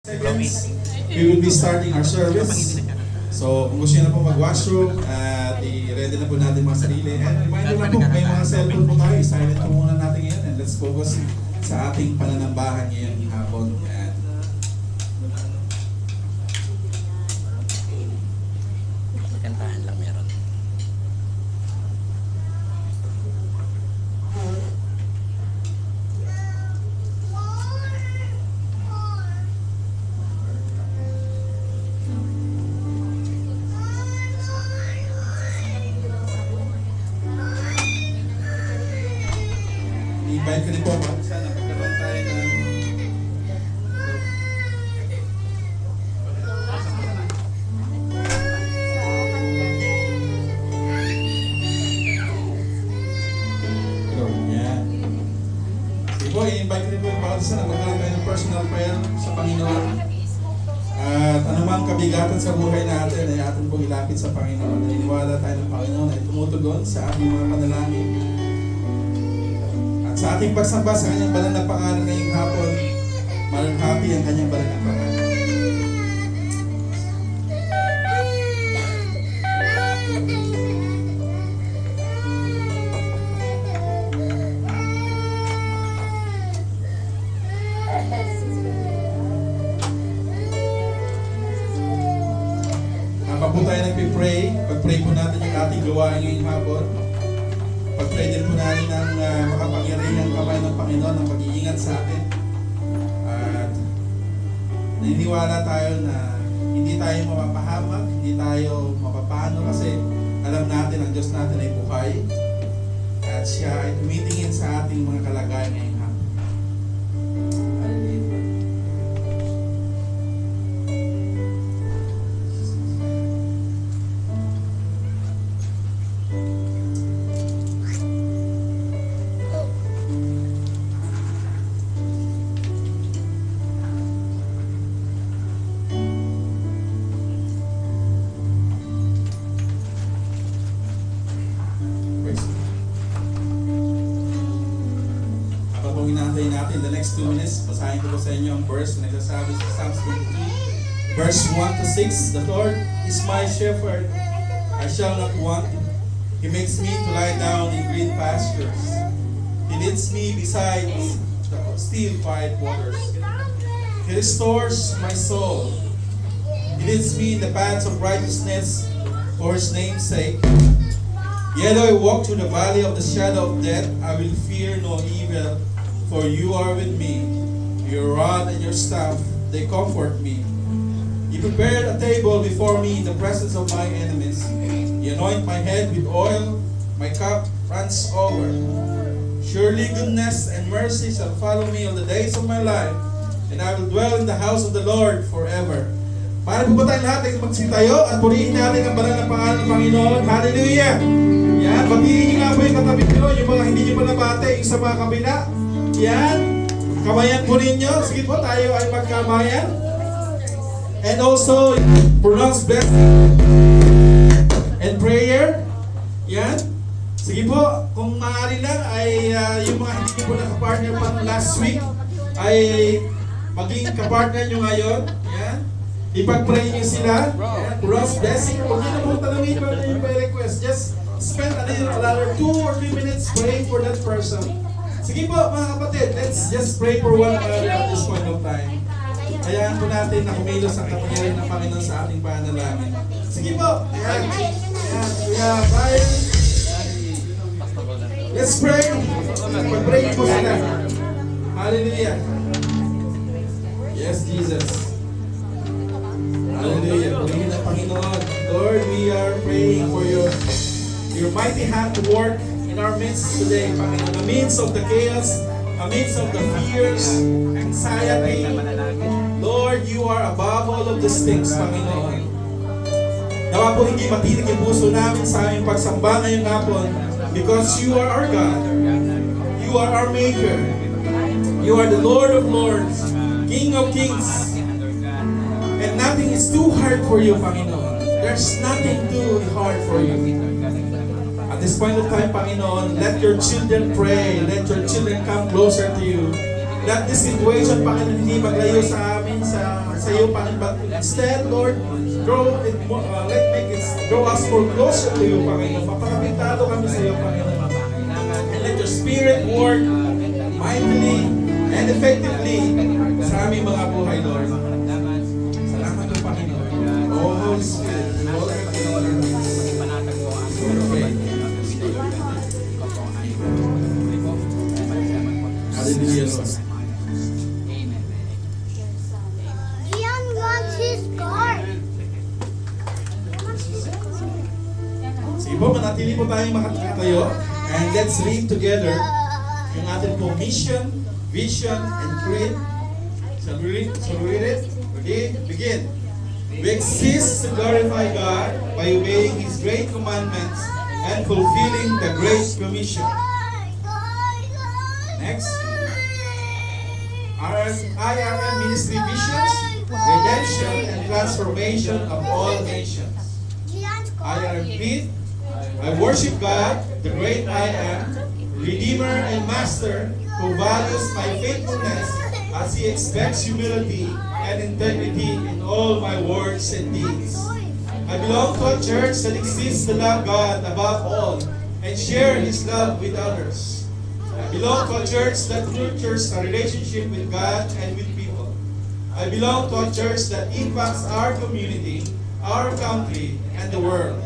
Seconds, we will be starting our service. So, kung gusto nyo na po mag-washroom at i-ready na po natin mga sarili. And reminder lang po, may mga cellphone po tayo. Silent po muna natin ngayon. And let's focus sa ating pananambahan ngayong hapon. And kantahan lang meron. i-invite ko din po ako. Sana pagkaroon tayo ng i-invite ko din po yung bawat isa na magkaroon tayo ng personal prayer sa Panginoon. At anumang kabigatan sa buhay natin ay atin pong ilapit sa Panginoon. Naniniwala tayo ng Panginoon ay tumutugon sa ating mga panalangin. At sa ating pagsamba sa kanyang banal na pangalan ngayong hapon, maluhapi ang kanyang banal na pangalan. Habang po tayo nagpipray, pag-pray po natin yung ating gawain ngayong hapon. Pag-pray din po natin ang makapangyarihang kamay ng Panginoon ng pag-iingat sa atin. At naniniwala tayo na hindi tayo mapapahamak, hindi tayo mapapano kasi alam natin ang Diyos natin ay buhay. At siya ay tumitingin sa ating mga kalagayan ngayong hapon. Hallelujah. Hinahintay natin the next 2 minutes. Basahin ko po sa inyo ang verse na nagsasabi sa Psalms 23 verse 1 to 6. The Lord is my shepherd, I shall not want. He makes me to lie down in green pastures. He leads me beside the still quiet waters. He restores my soul. He leads me in the paths of righteousness for His name's sake. Yet though I walk through the valley of the shadow of death, I will fear no evil. For you are with me, your rod and your staff, they comfort me. You prepared a table before me in the presence of my enemies. You anoint my head with oil, my cup runs over. Surely goodness and mercy shall follow me all the days of my life, and I will dwell in the house of the Lord forever. Para po ba tayong lahat ay magsitayo at purihin natin ang banal na pangalan ng Panginoon. Hallelujah! Yan, batiin niyo nga po yung katabi nyo, yung mga hindi nyo pa nabate, yung sa mga kabila. Yan, kamayan po ninyo. Sige po, tayo ay magkamayan. And also, pronounce blessing and prayer. Yan. Sige po, kung maaari lang ay yung mga hindi po nakapartner pa last week ay maging kapartner nyo ngayon. Yan. Ipag-pray nyo sila. Yan. Pronounce blessing. Huwag nyo na po tanongin pa yung request. Just spend another 2 or 3 minutes praying for that person. Sige po mga kapatid, let's just pray for one another at this point of time. Hayaan po natin na kumilos ang kapangyarihan ng Panginoon sa ating panalangin. Sige po. Ayan. Ayan. Bye. Let's pray. Pag-pray po sila. Hallelujah. Yes, Jesus. Hallelujah. Purihin ang Panginoon. Lord, we are praying for your mighty hand to work in our midst today, Panginoon. Amidst of the chaos, amidst of the fears, anxiety, Lord, you are above all of these things, Panginoon. Nawa po hindi matinig yung puso namin sa aming pagsamba ngayong hapon because you are our God. You are our Maker. You are the Lord of Lords, King of Kings. And nothing is too hard for you, Panginoon. There's nothing too hard for you. At this point of time, Panginoon, let your children pray. Let your children come closer to you. Let this situation, Panginoon, hindi maglayo sa amin sa tayo, Panginoon. But instead, Lord, draw us more closer to you, Panginoon. Mapakapitado kami sa iyo, Panginoon. And let your Spirit work mightily and effectively sa aming mga buhay, Lord. Salamat po, Panginoon. Oh, Holy Spirit, we welcome you, Lord. Hallelujah, Lord. Ian wants his car. Sige po, manatili po tayong makatayo. And let's read together yung ating po mission, vision, and creed. Shall we read it? Ready? Begin. We exist to glorify God by obeying His great commandments and fulfilling the Great Commission. Next. Our IRM ministry visions, redemption and transformation of all nations. IRM creed. I worship God, the great I am, Redeemer and Master, who values my faithfulness as He expects humility and integrity in all my words and deeds. I belong to a church that exists to love God above all and share His love with others. I belong to a church that nurtures a relationship with God and with people. I belong to a church that impacts our community, our country, and the world.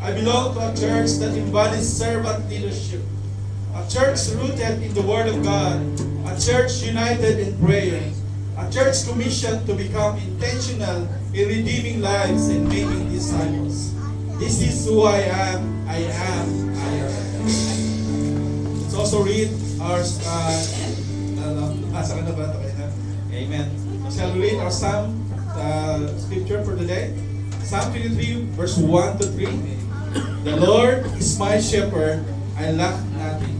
I belong to a church that embodies servant leadership, a church rooted in the Word of God, a church united in prayer, a church commissioned to become intentional in redeeming lives and making disciples. This is who I am, I am, I am. Let's also read our, nasa ka na ba ito kayo na? Amen. So shall we read our Psalm scripture for today? Psalm 23, verse 1 to 3. The Lord is my shepherd, I lack nothing.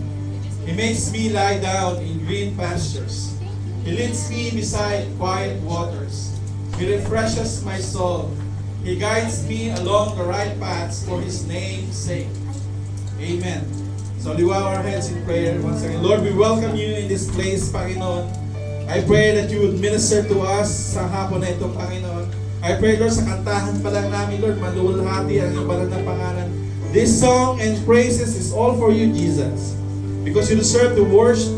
He makes me lie down in green pastures. He leads me beside quiet waters. He refreshes my soul. He guides me along the right paths for His name's sake. Amen. So liwaw our heads in prayer once again. Lord, we welcome you in this place, Panginoon. I pray that you would minister to us sa hapon na ito, Panginoon. I pray, Lord, sa kantahan pa lang namin, Lord, maluwalhati ang iyong banal na pangalan. This song and praises is all for you, Jesus. Because you deserve to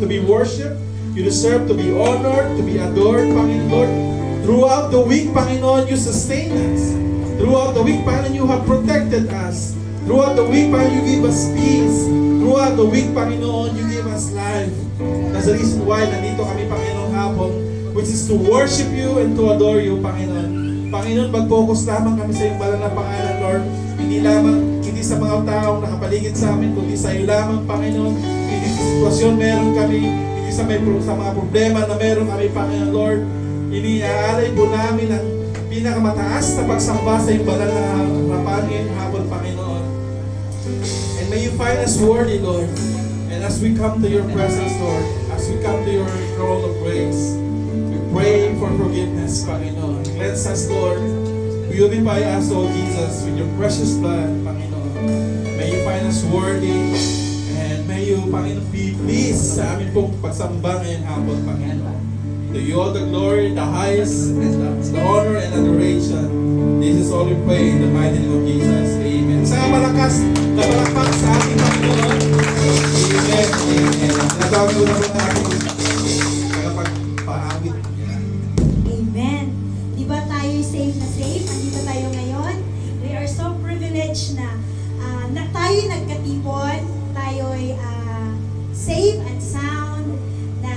be worshipped. You deserve to be honored, to be adored, Panginoon, Lord. Throughout the week, Panginoon, you sustain us. Throughout the week, Panginoon, you have protected us. Throughout the week, Panginoon, you give us peace. Throughout the week, Panginoon, you give us life. That's the reason why nandito kami, Panginoon, hapon, which is to worship you and to adore you, Panginoon. Panginoon, mag-focus lamang kami sa iyong banal na pangalan, Lord. Hindi sa mga taong nakapaligid sa amin, kundi sa iyo lamang, Panginoon. Hindi sa sitwasyon meron kami, hindi sa mga problema na meron kami, Panginoon, Lord. Iniaalay po namin ang pinakamataas na pagsamba sa iyong banal na harapan hapon, Panginoon. And may you find us worthy, Lord. And as we come to your presence, Lord, as we come to your throne of grace, we pray for forgiveness, Panginoon. Cleanse us, Lord. Purify us, O Jesus, with your precious blood, Panginoon. May you find us worthy. And may you, Panginoon, be pleased sa amin pong pagsamba ngayon hapon, Panginoon. To you all the glory, the highest, and the honor and adoration. This is all we pray in the mighty name of Jesus. Amen. Sa malakas na palakpak sa ating Panginoon. Amen. Amen. Natawag ko na po na ating pagpaawit. Amen. Di ba tayo safe na safe? Andito tayo ngayon. We are so privileged na tayo nagkatipon, tayo'y safe and sound, na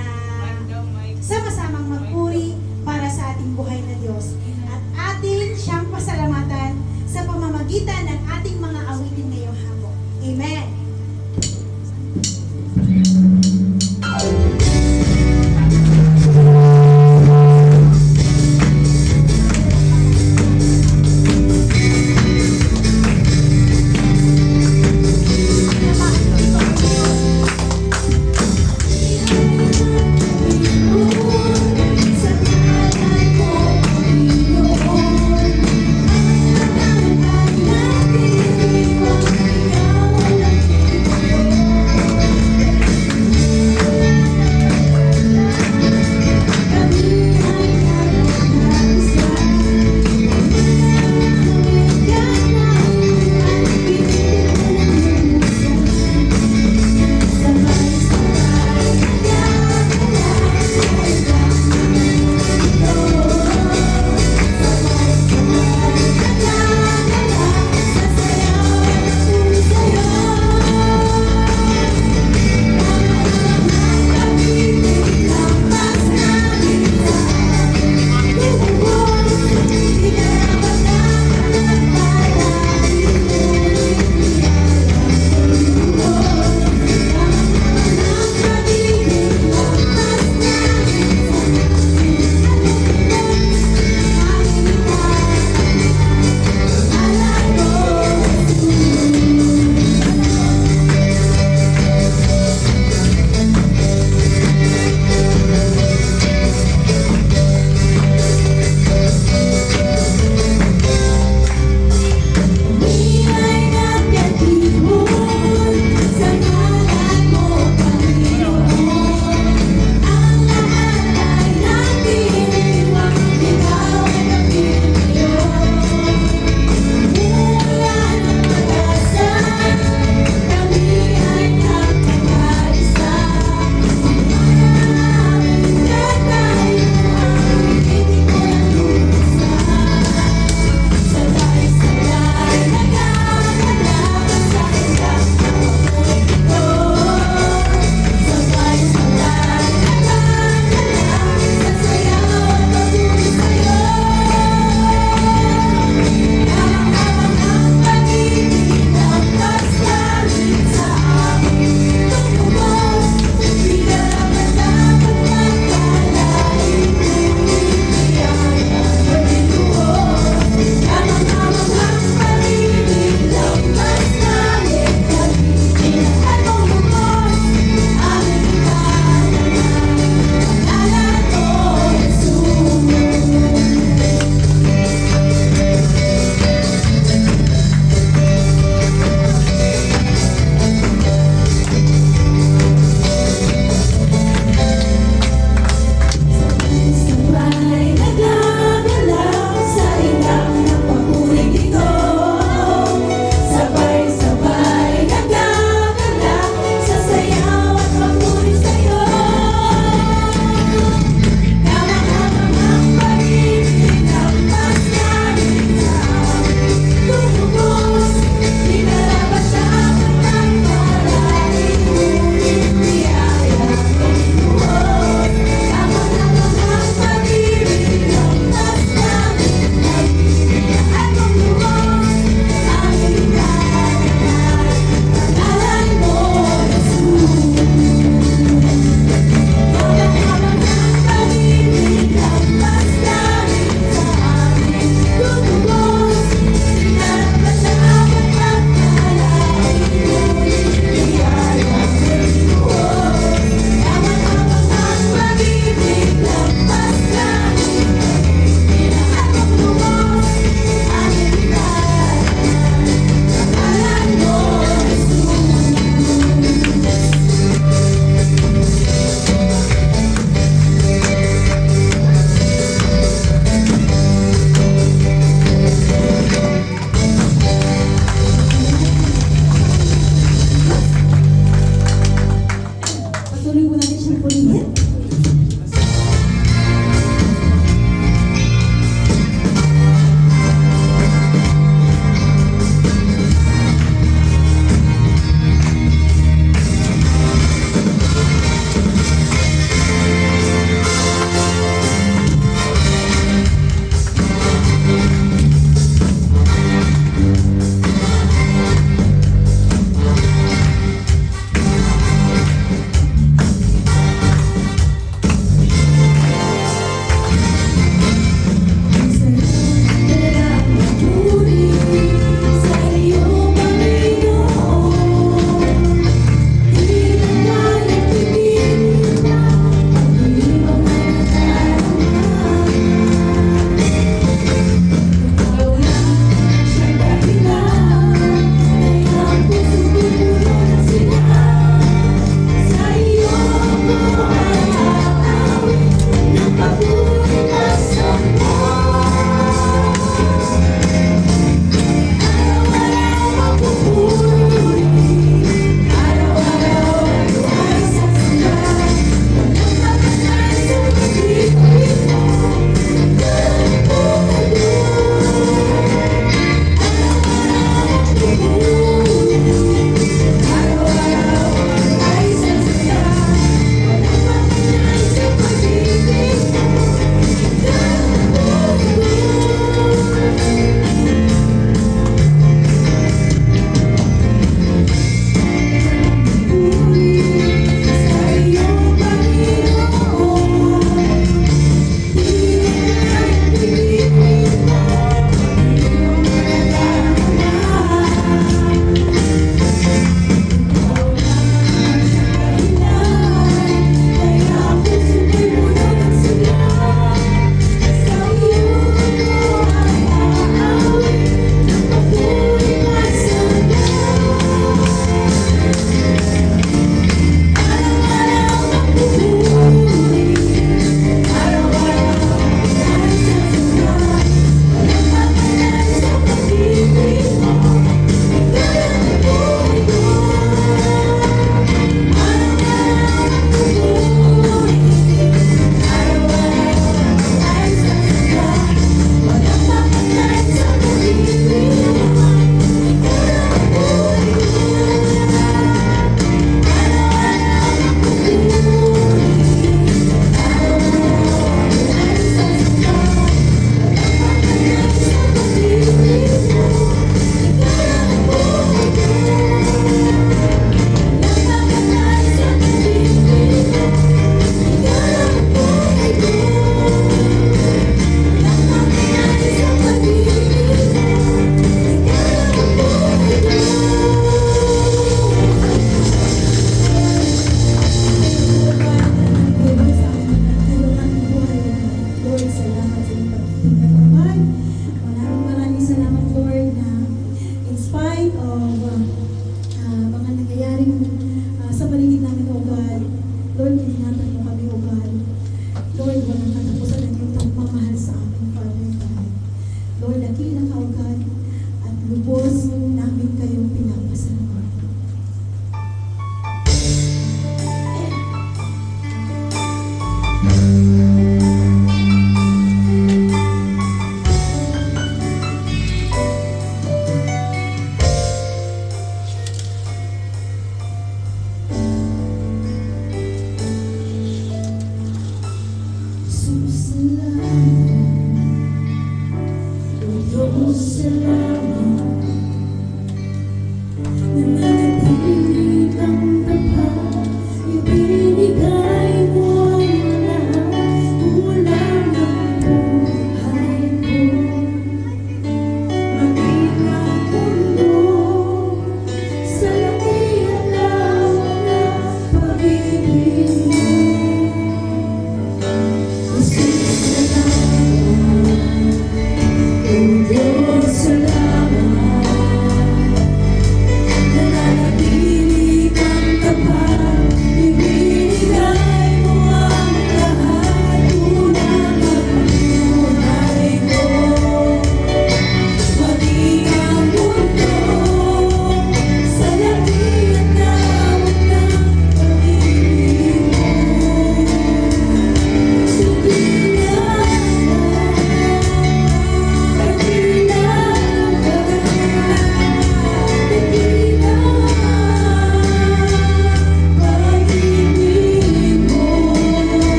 sama-samang magpuri para sa ating buhay na Diyos. At ating siyang pasalamatan sa pamamagitan ng ating mga awitin ngayong hapon. Amen. Sa ngalan ko, Panginoon. Salamat,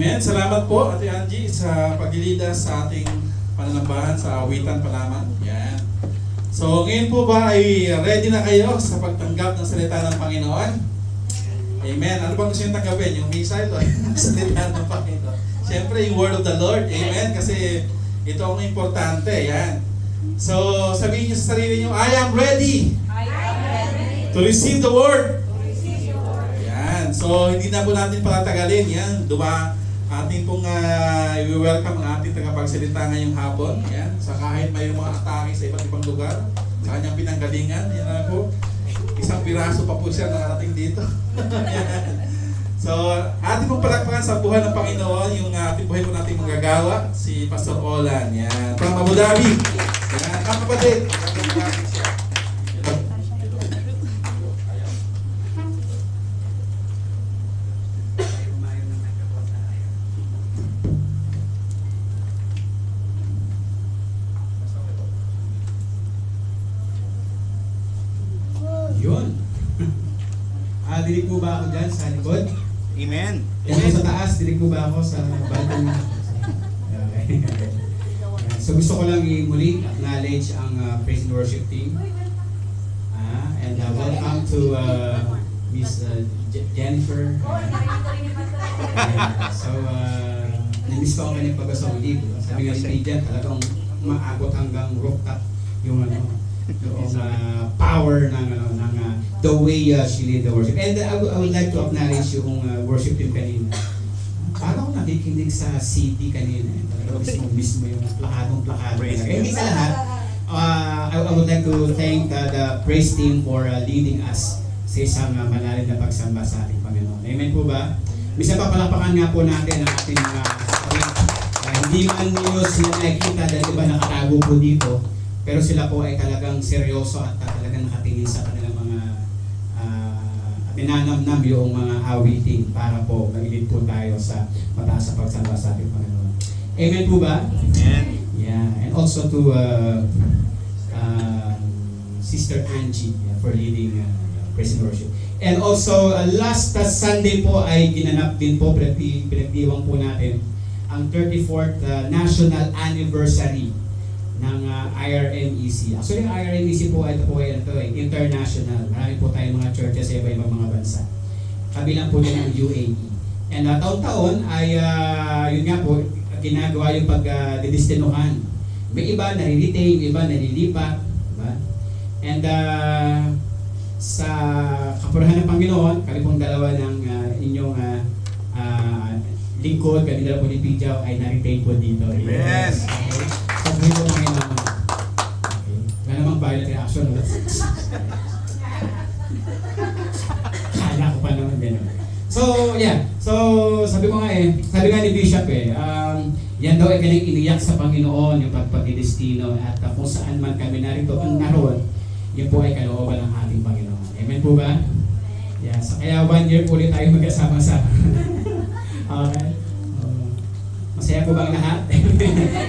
Amen. Salamat po, Ate Angie, sa paglilida sa ating pananambahan sa awitan pa lamang. Yan. So, ngayon po ba ay ready na kayo sa pagtanggap ng salita ng Panginoon? Amen. Ano bang gusto nyo tanggapin? Yung misa ito? Salita ng Panginoon. Siyempre, yung word of the Lord. Amen. Kasi ito ang importante. Yan. So, sabihin nyo sa sarili nyo, I am ready to receive the word. Yan. So, hindi na po natin palatagalin. Yan. Ating pong i-welcome ang ating tagapagsalita ngayong hapon. Yan. Sa kahit may mga atake sa iba't ibang lugar, sa kanyang pinanggalingan. Yan na po. Isang piraso pa po siya nakarating dito. So, ating pong palakpakan sa buhay ng Panginoon, yung ating buhay po nating manggagawa, si Pastor Olan. Yan. From Abu Dhabi. Yan. Ang kapatid. Yun. Dinig po ba ako dyan sa likod? Amen. Yan po sa taas, dinig po ba ako sa bottom? Okay. So gusto ko lang muli acknowledge ang praise and worship team. And welcome to Miss Jennifer. So, namiss ko ako kanyang pagkasauli. Sabi nga ni Pijan, talagang maabot hanggang rooftop yung power ng the way she led the worship. And I would like to acknowledge yung worship team kanina. Parang ako nakikinig sa CD kanina. Talagang mismo yung plakadong-plakado. Hindi sa lahat. I would like to thank the praise team for leading us sa isang malalim na pagsamba sa ating Panginoon. Amen po ba? Minsan papalapakan nga po natin ang ating mga hindi man nyo sila nakikita dahil iba nakatago po dito. Pero sila po ay talagang seryoso at talagang nakatingin sa kanilang mga pinanamnam yung mga awiting para po mailid po tayo sa mataas sa pagsamba sa ating Panginoon. Amen po ba? Amen. Yeah, and also to Sister Angie for leading praise and worship. And also last Sunday po ay ginanap din po, pinagdiwang po natin ang 34th National Anniversary ng IRMEC. Actually, ang IRMEC po, ito po ay international. Marami po tayong mga churches sa iba-ibang mga bansa. Kabilang po din ang UAE. And taon-taon ay, yun nga po, ginagawa yung pag-didestinuhan. May iba nare-retain, iba nalilipat. Diba? And sa kapurahan ng Panginoon, kami pong dalawa ng inyong lingkod, kami dalawa po ni Pijaw ay na-retain po dito. Amen! Yes. Okay. Sabihin po Panginoon. Okay. Wala namang violent reaction. Kala ko pa naman din. So, yeah. So, sabi ko nga sabi nga ni Bishop yan daw ay kanyang iniyak sa Panginoon, yung pagpagdidestino at kung saan man kami narito ang naroon, yun po ay kalooban ng ating Panginoon. Amen po ba? Yeah. So, kaya 1 year po ulit tayo magkasama-sama. Okay. Masaya po bang lahat?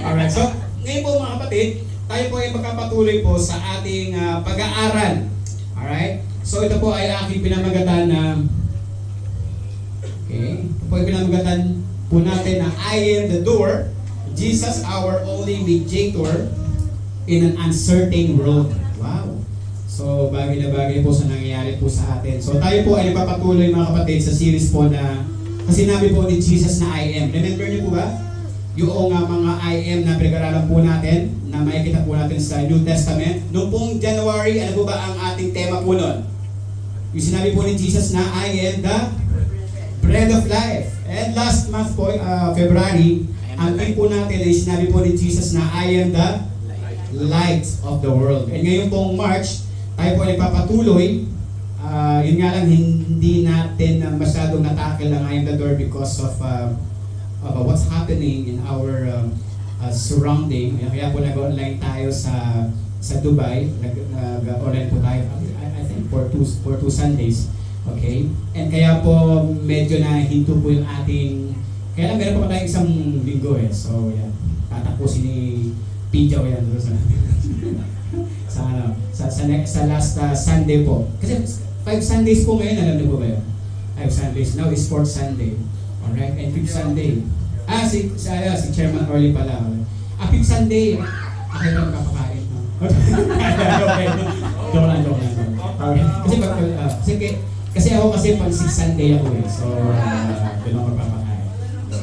Alright. So, ngayon po mga kapatid, tayo po ay magkapatuloy po sa ating pag-aaral. Alright? So, ito po ay aking pinamagatan na ito po ay pinamagatan po natin na I am the door, Jesus our only mediator in an uncertain world. Wow! So, bagay na bagay po sa nangyayari po sa atin. So, tayo po ay nagpapatuloy mga kapatid sa series po na kasi sinabi po ni Jesus na I am. Remember niyo po ba? Yung mga I am na pinag-aralan po natin, na makikita po natin sa New Testament. Noong pong January, ano po ba ang ating tema po nun? Yung sinabi po ni Jesus na I am the bread of life. And last month po, February, ang theme po natin ay sinabi po ni Jesus na I am the light of the world. And ngayon pong March, tayo po ay papatuloy. Yun nga lang, hindi natin masyadong natakil ang I am the door because of what's happening in our surrounding. Kaya po nag-online tayo sa Dubai. Nag-online po tayo, I think, for two Sundays. Okay? And kaya po medyo na hinto po yung ating... Kaya lang meron pa tayong isang linggo So, yan. Tatapusin ni Pijaw yan. Sa last Sunday po. Kasi 5 Sundays po ngayon, alam niyo po ba yun? 5 Sundays. Now is 4th Sunday. Alright, and fifth Sunday. Si Chairman Orly pala. Fifth Sunday, ako yung magkapakain. No? Okay. Joke lang. Alright. Kasi ako pang 6 Sunday ako eh. So, doon ako magpapakain.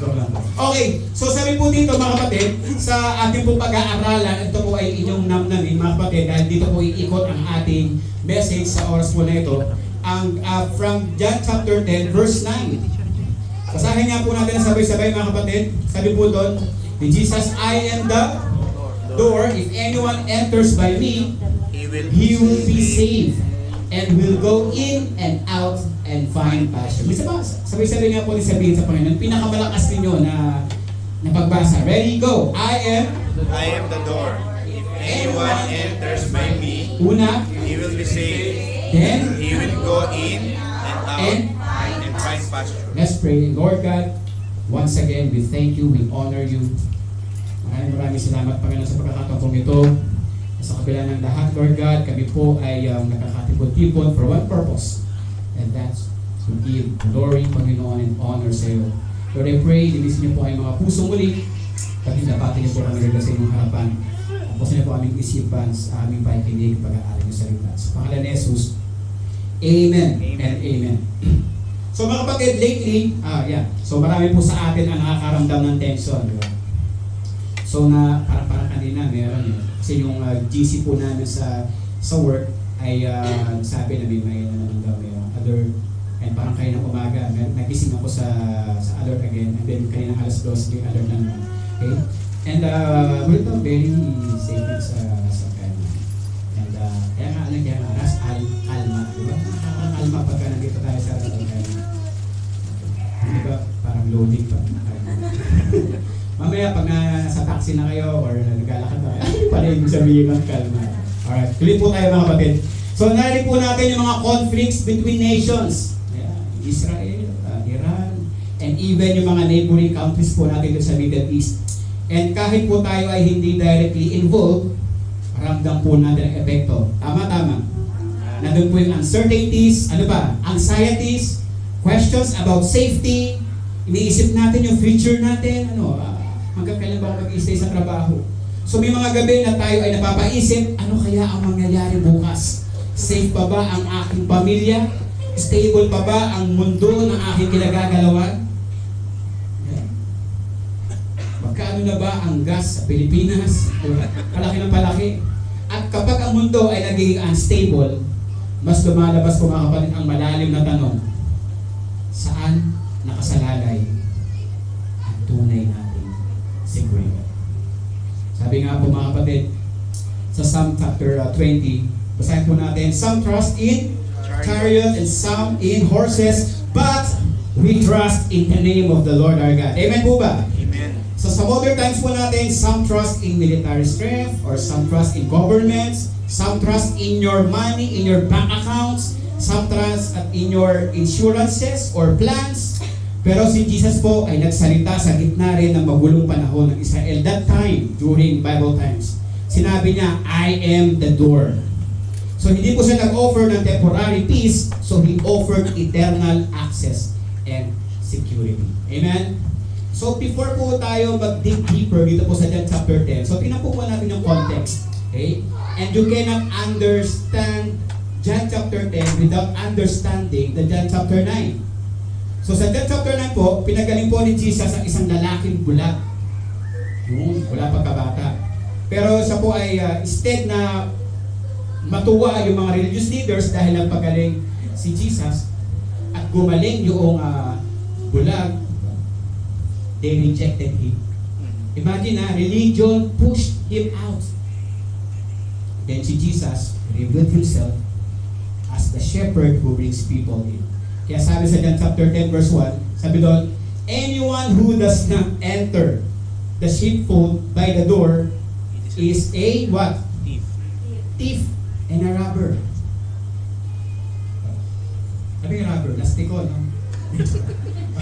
Joke lang. Okay, so sabi po dito mga kapatid, sa ating po pag-aaralan, ito po ay inyong namnamin mga kapatid, dahil dito po iikot ang ating message sa oras po na ito. From John chapter 10, verse 9. Basahin nga po natin na sabay-sabay mga kapatid. Sabi po doon, ni Jesus, I am the door. If anyone enters by me, he will be saved and will go in and out and find pasture. Sabay-sabay nga po ni sabihin sa Panginoon. Pinakamalakas ninyo na pagbasa. Ready, go! I am the door. If anyone enters by me, una, he will be saved. then, He will go in and out and and find pasture. let's pray. Lord God, once again, we thank you, we honor you. Maraming salamat, Panginoon, sa pagkakataong ito. Sa kabila ng lahat, Lord God, kami po ay nakakatipon-tipon for one purpose. And that's to give glory, Panginoon, and honor sa iyo. Lord, I pray, linisin niyo po ang mga puso muli. Paging dapatin niyo po kami rin sa inyong harapan. Tapos niyo po aming isipan sa aming pakikinig, pag-aaral niyo sa salita. Sa pangalan ni Jesus, Amen. And Amen. So mga kapatid, lately, so marami po sa atin ang nakakaramdam ng tension. Di ba? So na parang kanina meron yun. Kasi yung GC po namin sa work ay sabi na may other, and parang kanina umaga, nagising ako sa alert again, and then kanina alas 2 yung alert naman. Okay? And we're very safe sa kanya. And kaya nga, ras alma, di ba? Alma pagka nandito tayo sa kanya. Di ba? Parang loading pa. Mamaya pag nasa taxi na kayo or naglalakad na kayo, ay pala yung sabihin ng kalma. Alright, tuloy po tayo mga kapatid. So narinig po natin yung mga conflicts between nations. Israel, Iran, and even yung mga neighboring countries po natin sa Middle East. And kahit po tayo ay hindi directly involved, ramdam po natin ang epekto. Tama. Nandun po yung uncertainties, anxieties, questions about safety, iniisip natin yung future natin, hanggang kailan ba ako mag-i-stay sa trabaho. So may mga gabi na tayo ay napapaisip, ano kaya ang mangyayari bukas? Safe pa ba ang aking pamilya? Stable pa ba ang mundo ng aking kinagagalawan? Magkano na ba ang gas sa Pilipinas? Palaki ng palaki. At kapag ang mundo ay nagiging unstable, mas lumalabas po mga kapatid ang malalim na tanong, saan nakasalalay ang tunay nating seguridad? Sabi nga po mga kapatid, sa Psalm chapter 20, basahin po natin, some trust in chariot and some in horses, but we trust in the name of the Lord our God. Amen po ba? Amen. So sa modern times po natin, some trust in military strength, or some trust in governments, some trust in your money, in your bank accounts, some trust in your insurances or plans. Pero si Jesus po ay nagsalita sa gitna rin ng magulong panahon ng Israel. That time, during Bible times, sinabi niya, I am the door. So hindi po siya nag-offer ng temporary peace, so He offered eternal access and security. Amen? So before po tayo mag-dig deeper dito po sa John chapter 10, so tingnan po natin yung context. Okay? And you cannot understand John chapter 10 without understanding the John chapter 9. So sa John chapter 9 po, pinagaling po ni Jesus ang isang lalaking bulag. Wala pagkabata. Pero siya po ay instead na matuwa yung mga religious leaders dahil nagpagaling si Jesus at gumaling yung bulag, they rejected Him. Imagine religion pushed Him out. Then si Jesus revealed Himself as the shepherd who brings people in. Kaya sabi sa John chapter 10 verse 1, sabi doon, anyone who does not enter the sheepfold by the door is a what? Thief and a robber. Ano yung robber? Lastiko, no?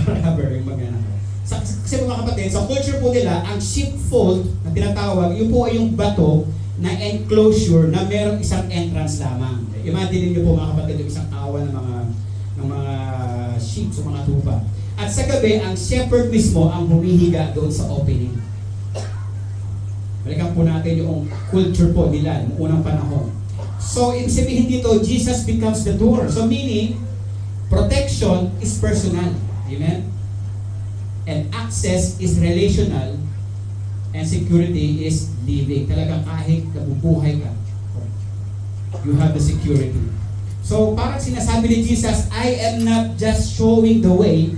Robber, yung magana. Kasi mga kapatid, sa culture po nila, ang sheepfold na tinatawag, yun po ay yung bato na enclosure na merong isang entrance lamang. Imagine niyo po mga kapatid, yung isang awa ng mga sheep o mga tupa. At sa gabi, ang shepherd mismo ang humihiga doon sa opening. Balikan po natin yung culture po nila noong unang panahon. So, ibig sabihin dito, Jesus becomes the door. So, meaning, protection is personal. Amen? And access is relational. And security is living. Talagang kahit nabubuhay ka, you have the security. So, parang sinasabi ni Jesus, I am not just showing the way,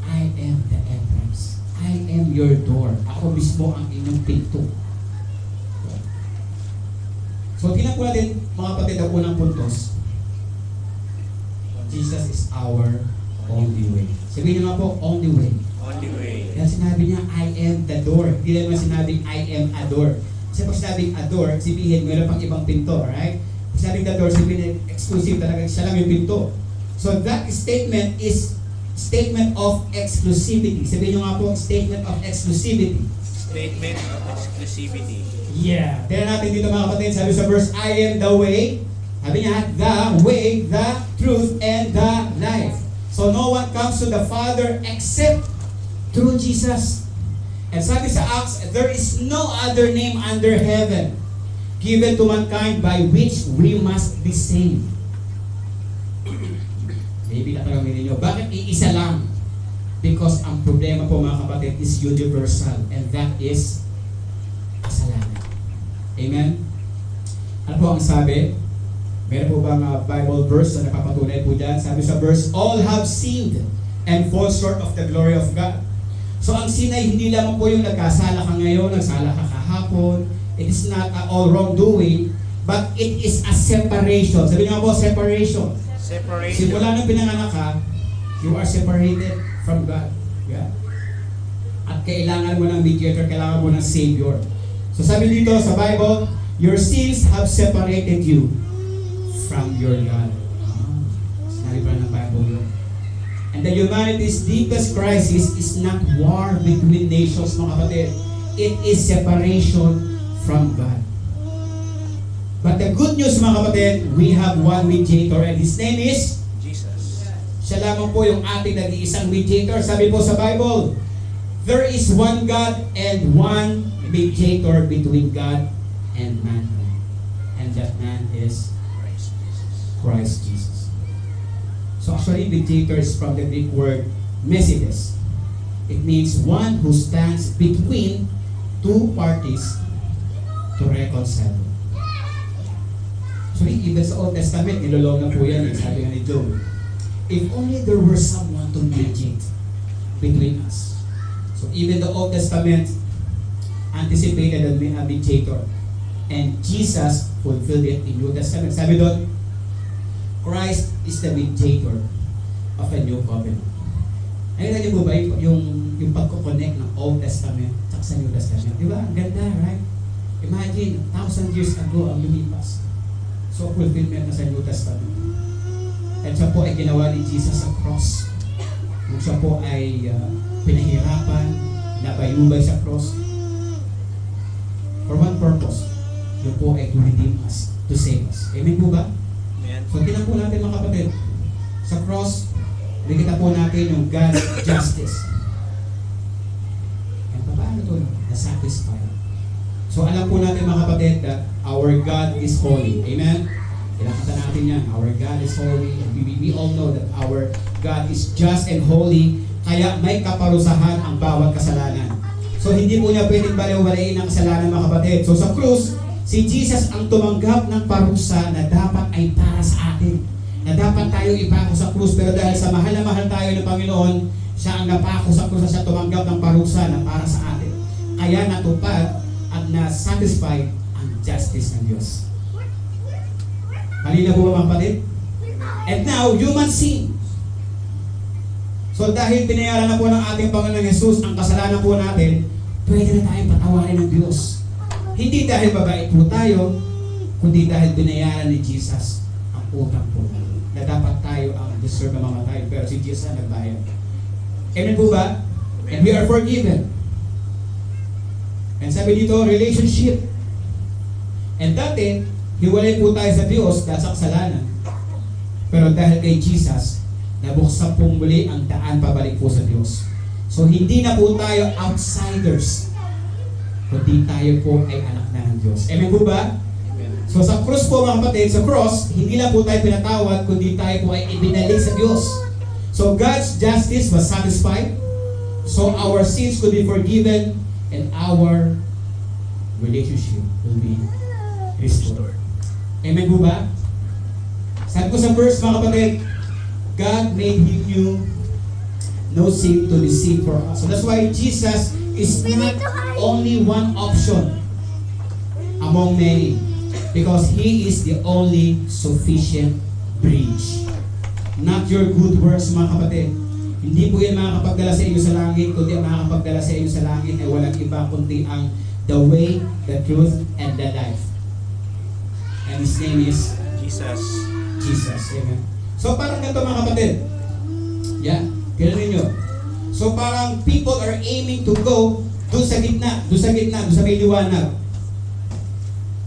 I am the entrance. I am your door. Ako mismo ang inyong pinto. So, tingnan po natin, mga kapatid, ang unang puntos. Jesus is our only way. Sabihin niyo nga po, only way. Only way. Kaya sinabi niya, I am the door. Hindi naman sinabing, I am a door. Kasi pag sinabing a door, sabihin, mayroon pang ibang pinto, right? Pag sinabing the door, sabihin, exclusive talaga, siya lang yung pinto. So that statement is statement of exclusivity. Sabihin niyo nga po, statement of exclusivity. Statement of exclusivity. Yeah. Tignan natin dito mga kapatid, sabi sa verse, I am the way. Sabi niya, the way, the truth, and the life. So no one comes to the Father except through Jesus. And sabi sa Acts, there is no other name under heaven given to mankind by which we must be saved. Maybe natanongin ninyo, bakit iisa lang? Because ang problema po mga kapatid is universal, and that is kasalanan. Amen? Ano po ang sabi? Meron po bang Bible verse na napapatunay po dyan? Sabi sa verse, all have sinned and fall short of the glory of God. So ang sin ay hindi lamang po yung nagkasala ka ngayon, nagsala ka kahapon. It is not all wrongdoing, but it is a separation. Sabi nga po, separation. Separation. Simula nung pinanganak ka, you are separated from God. Yeah? At kailangan mo ng mediator, kailangan mo ng Savior. So sabi dito sa Bible, your sins have separated you from your God. Sinabi pa ng Bible yun. And the humanity's deepest crisis is not war between nations, mga kapatid. It is separation from God. But the good news, mga kapatid, we have one mediator and his name is Jesus. siya lamang po yung ating nag-iisang mediator. Sabi po sa Bible, there is one God and one mediator between God and man. And that man is Christ Jesus. So actually, mediator is from the Greek word mesides. It means one who stands between two parties to reconcile. So even sa Old Testament, nilolong na po yan. Sabi nga ni Job, if only there were someone to mediate between us. So even the Old Testament anticipated a mediator. And Jesus fulfilled it in New Testament. Sabi doon, Christ is the mediator of a new covenant. Ayun niyo po ba yung pagkoconnect ng Old Testament at sa New Testament? Di ba? Ang ganda, right? Imagine, 1,000 years ago ang lumipas. So, fulfillment na sa New Testament. At siya po ay ginawa ni Jesus sa cross. Kung siya po ay pinahirapan, nabayubay sa cross. For one purpose, yun po ay to redeem us, to save us. Amen po ba? Amen. So, tingnan po natin mga kapatid. Sa cross, nakita po natin yung God's justice. And paano ito? Na-satisfy. So, alam po natin mga kapatid that our God is holy. Amen? Kinakata natin yan. Our God is holy. And we all know that our God is just and holy. Kaya may kaparusahan ang bawat kasalanan. So, hindi po niya pwedeng baliw-balayin ang kasalanan mga kapatid. So, sa krus, si Jesus ang tumanggap ng parusa na dapat ay para sa atin. Na dapat tayo ipako sa krus. Pero dahil sa mahal na mahal tayo ng Panginoon, siya ang napako sa krus at siya tumanggap ng parusa na para sa atin. Kaya natupad at na-satisfy ang justice ng Diyos. Halina po ba mga kapatid? And now, human sin. So dahil pinayaran na po ng ating Panginoon Jesus ang kasalanan po natin, pwede na tayong patawarin ng Diyos. Hindi dahil mabait po tayo, kundi dahil binayaran ni Jesus ang utang po na dapat tayo ang deserve na mamatay, pero si Jesus ang nagbayad. Amen po ba? And we are forgiven. And sabi dito, relationship. And dati, hiwalay po tayo sa Diyos dahil sa kasalanan. Pero dahil kay Jesus, nabuksan po muli ang daan pabalik po sa Diyos. So hindi na po tayo outsiders, kundi tayo po ay anak na ng Diyos. Amen po ba? So sa cross po mga kapatid, sa cross, hindi lang po tayo pinatawad, kundi tayo po ay ibinalik sa Diyos. So God's justice was satisfied, so our sins could be forgiven, and our relationship will be restored. Amen po ba? Sabi ko sa verse mga kapatid, God made Him new, no sin to deceive for us. So that's why Jesus is not only one option among many, because He is the only sufficient bridge. Not your good works mga kapatid. Hindi po yan makakapagdala sa inyo sa langit, kundi ang makakapagdala sa inyo sa langit ay walang iba kundi ang the way, the truth, and the life. And His name is Jesus. Jesus. Amen. So parang ganito mga kapatid. Yeah, kailan nyo. So parang people are aiming to go doon sa gitna, doon sa may liwanag.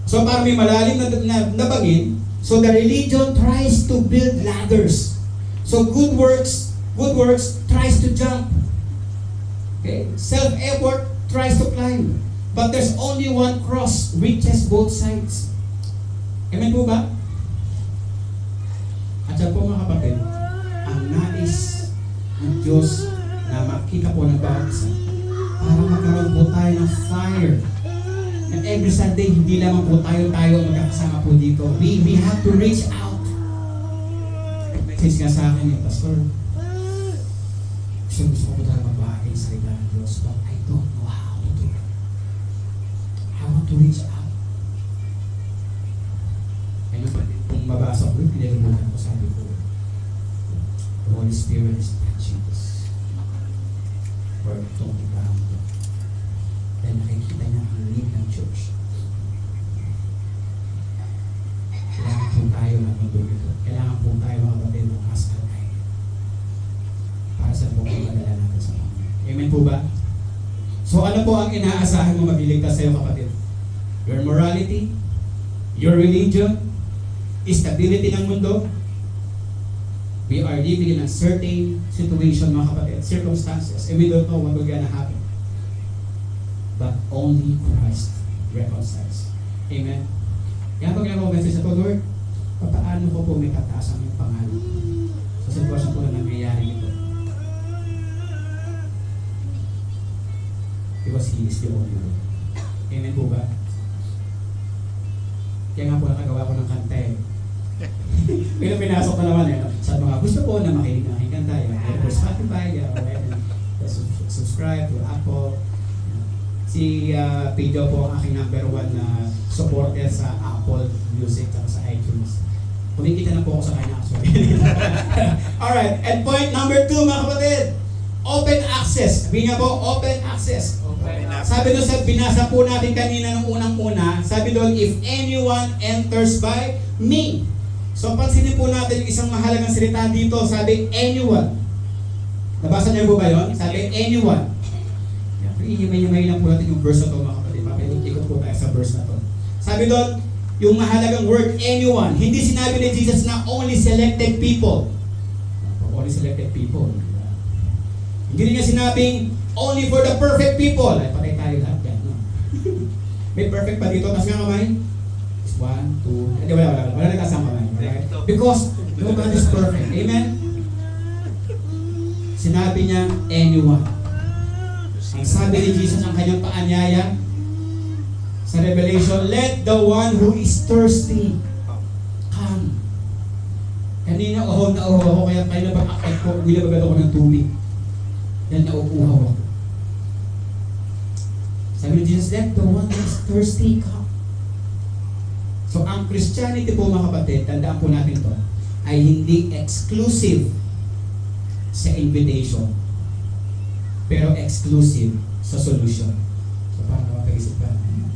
So parang may malalim na bangin. So the religion tries to build ladders. So good works tries to jump. Okay? Self-effort tries to climb. But there's only one cross reaches both sides. Amen po ba? At yan po mga kapatid, ang nais ng Diyos na makita po ng bawat isa para magkaroon po tayo ng fire. And every Sunday, hindi lamang po tayo magkakasama po dito. We have to reach out. Since nga sa akin yung pastor, gusto ko tayo magbahagi sa salita ng Diyos, but I don't know how to do it. I want to reach out. And kung mabasa ko, pinalimutan ko, sabi ko, the Holy Spirit is touching us. Or talking about it. Then nakikita niya ang lead ng church. Kailangan po tayo ng mundo ito. Kailangan po tayo mga kapatid ng askalay. Para sa buong pagdala natin sa Panginoon. Amen po ba? So ano po ang inaasahan mo magliligtas sa iyo kapatid? Your morality, your religion, stability ng mundo. We are living in a certain situation mga kapatid, circumstances, and we don't know what will gonna happen. But only Christ reconciles. Amen. Kaya pag nag-message sa to, Lord, paano ko po may tataas ang iyong pangalan sa sitwasyon po na nangyayari nito? Because He is the only one. Amen po ba? Kaya nga po nakagawa ko ng kanta eh. Pero pinasok na naman eh. Sa mga gusto po na makinig ng aking kanta, yung po Spotify, subscribe to Apple. Si Pedro po ang aking number 1 na supporter sa Apple Music at sa iTunes. Kumikita na po ako sa kanya actually. Alright, and point number 2 mga kapatid, open access. Sabi nga po, open access. Sabi doon sa binasa po natin kanina nung unang-una, sabi doon, if anyone enters by me. So pansinin po natin yung isang mahalagang salita dito, sabi anyone. Nabasa niyo po ba yun? Sabi anyone. Hihimay-himay lang po natin yung verse na ito mga kapatid. Ikot po tayo sa verse na ito. Sabi doon, yung mahalagang word, anyone. Hindi sinabi ni Jesus na only selected people. Only selected people. Hindi rin niya sinabing only for the perfect people. Ay, patay tayo lahat yan. No? May perfect pa dito. Tapos nga kamay. 1, 2. Hindi, wala. Wala nagkasang kamay. Right? Because nobody is perfect. Amen? Sinabi niya, anyone. Ang sabi ni Jesus ang kanyang paanyaya sa Revelation, let the one who is thirsty come. Kanina na uhaw ako, kaya kayo na pag-akit ko, bilabagad ako ng tubig. Yan nauuhaw ako. Sabi ni Jesus, let the one who is thirsty come. So ang Christianity po mga kapatid, tandaan po natin to, ay hindi exclusive sa invitation, pero exclusive sa solution. So parang nakapag-isip ka, ano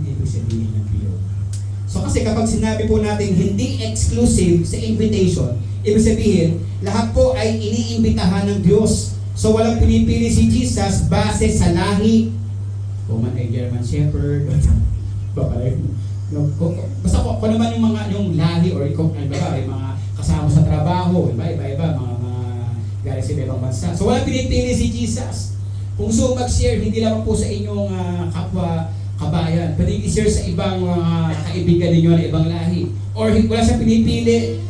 ibig sabihin ng PO? So kasi kapag sinabi po natin hindi exclusive sa invitation, ibig sabihin, lahat po ay iniimbitahan ng Diyos. So walang pinipili si Jesus base sa lahi. Kung man ay German Shepherd, basta kung naman yung mga yung lahi or yung mga kasama sa trabaho, iba-iba, mga galing sa ibang bansa. So walang pinipili si Jesus. Kung gusto mag-share, hindi lamang po sa inyong kapwa kabayan. Pwede i-share sa ibang kaibigan ninyo na ibang lahi. Or wala siyang pinipili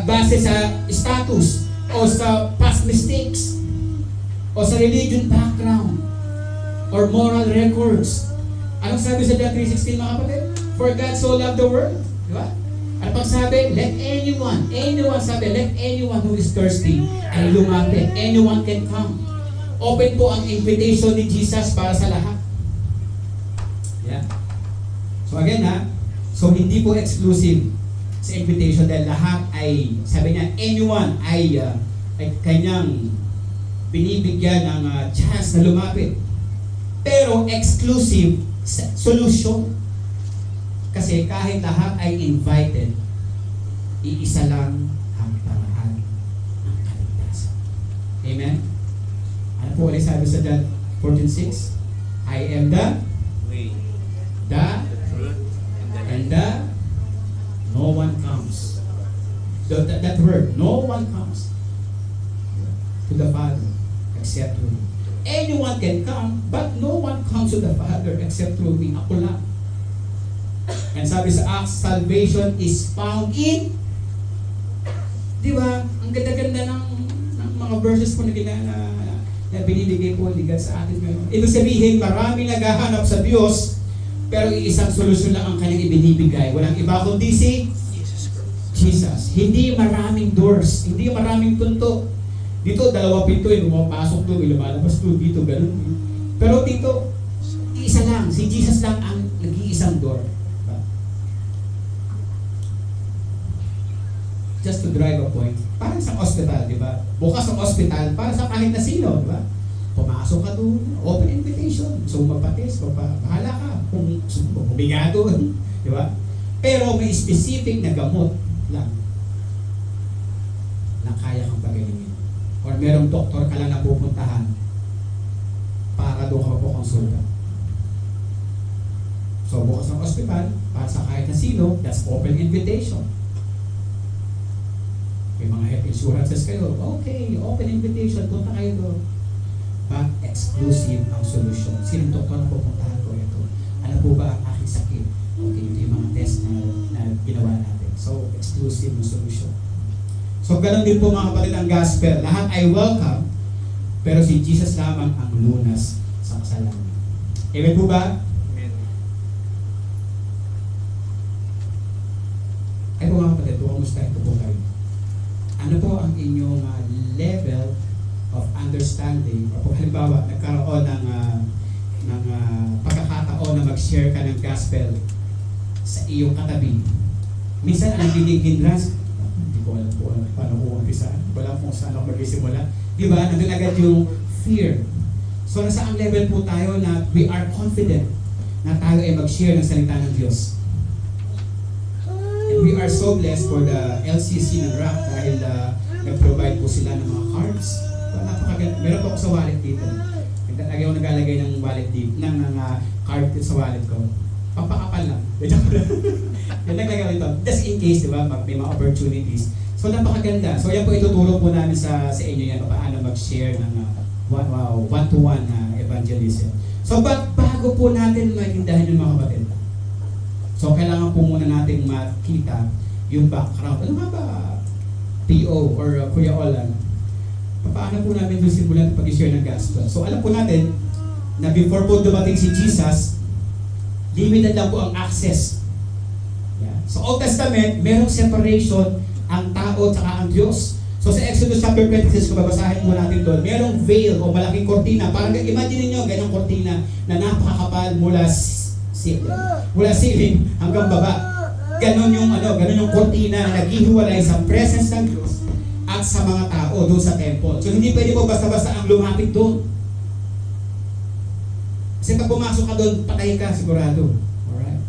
base sa status o sa past mistakes o sa religion background or moral records. Anong sabi sa John 3:16 mga kapatid? For God so loved the world. Di ba? Ano pang sabi? Let anyone sabi, let anyone who is thirsty ay lumapit. Anyone can come. Open po ang invitation ni Jesus para sa lahat. Yeah. So again so hindi po exclusive sa invitation dahil lahat ay, sabi niya, anyone ay kanyang binibigyan ng chance na lumapit. Pero exclusive solution. Kasi kahit lahat ay invited, iisa lang ang paraan ng kaligtasan. Amen? Ano po ulit sabi sa John 14:6? I am the Way, the truth, and the no one comes. That word, no one comes to the Father except through me. Anyone can come, but no one comes to the Father except through me. Ako lang. And sabi sa Acts, salvation is found in, di ba? Ang ganda-ganda ng mga verses po na binibigay po ni God sa atin ngayon. Ibig sabihin, marami naghahanap sa Diyos, pero iisang solusyon lang ang kanyang ibinibigay. Walang iba kundi si Jesus. Hindi maraming doors, hindi maraming pinto. Dito, 2 pinto, lumapasok doon, lumalabas doon, dito, ganun. Pero dito, isa lang, si Jesus lang ang nag-iisang door. Just to drive a point, parang sa hospital, di ba? Bukas ang hospital para sa kahit na sino, di ba? Pumasok ka doon, open invitation. So magpatis, bahala ka kung huminga doon, di ba? Pero may specific na gamot lang na kaya kang pagalingin. Or merong doktor ka lang na pupuntahan para doon ka mapukonsulta. So bukas ang hospital, para sa kahit na sino, that's open invitation. May mga health insurances kayo, okay, open invitation, punta kayo doon. But exclusive ang solution. Sinong doktor na pupuntahan ko ito? Ano po ba ang aking sakit? Okay, ito yung mga test na ginawa natin. So, exclusive ang solution. So, ganun din po mga kapatid ang gospel. Lahat ay welcome, pero si Jesus lamang ang lunas sa kasalanan. Amen po ba? Amen. Ay po mga kapatid, kumusta ito po kayo? Ano po ang inyong level of understanding o kung halimbawa nagkaroon ng pagkakataon na mag-share ka ng gospel sa iyong katabi. Minsan ang nagiging hindrance, hindi ko alam po paano ko umpisa, wala kung saan ako magsisimula. Di ba? Nandun agad yung fear. So nasa ang level po tayo na we are confident na tayo ay mag-share ng salita ng Diyos. And we are so blessed for the LCC ng RAC dahil nag-provide po sila ng mga cards. So, napakaganda. Meron po ako sa wallet dito. Lagi ako naglalagay ng wallet dito, ng card sa wallet ko. Papakapal lang. Yan naglagay ito. Just in case, di ba, may mga opportunities. So, napakaganda. So, yan po ituturo po namin sa inyo yan paano mag-share ng one-to-one evangelism. So, bago po natin maintindihan yung mga kapatid, so, kailangan po muna natin makita yung background. Ano nga ba, P.O. or Kuya Olan? Paano po namin doon simulan pag-share ng gospel? So, alam po natin na before po dumating si Jesus, limited lang po ang access. Yeah. So, Old Testament, merong separation ang tao at ang Diyos. So, sa Exodus chapter 26, kung babasahin po natin doon, merong veil o malaking kortina. Parang imagine niyo ganyang kortina na napakakapal mula ceiling hanggang baba. Ganon yung kortina na naghihiwalay sa presence ng Diyos at sa mga tao doon sa temple. So hindi pwede mo basta-basta ang lumapit doon. Kasi pag pumasok ka doon, patay ka sigurado. Alright?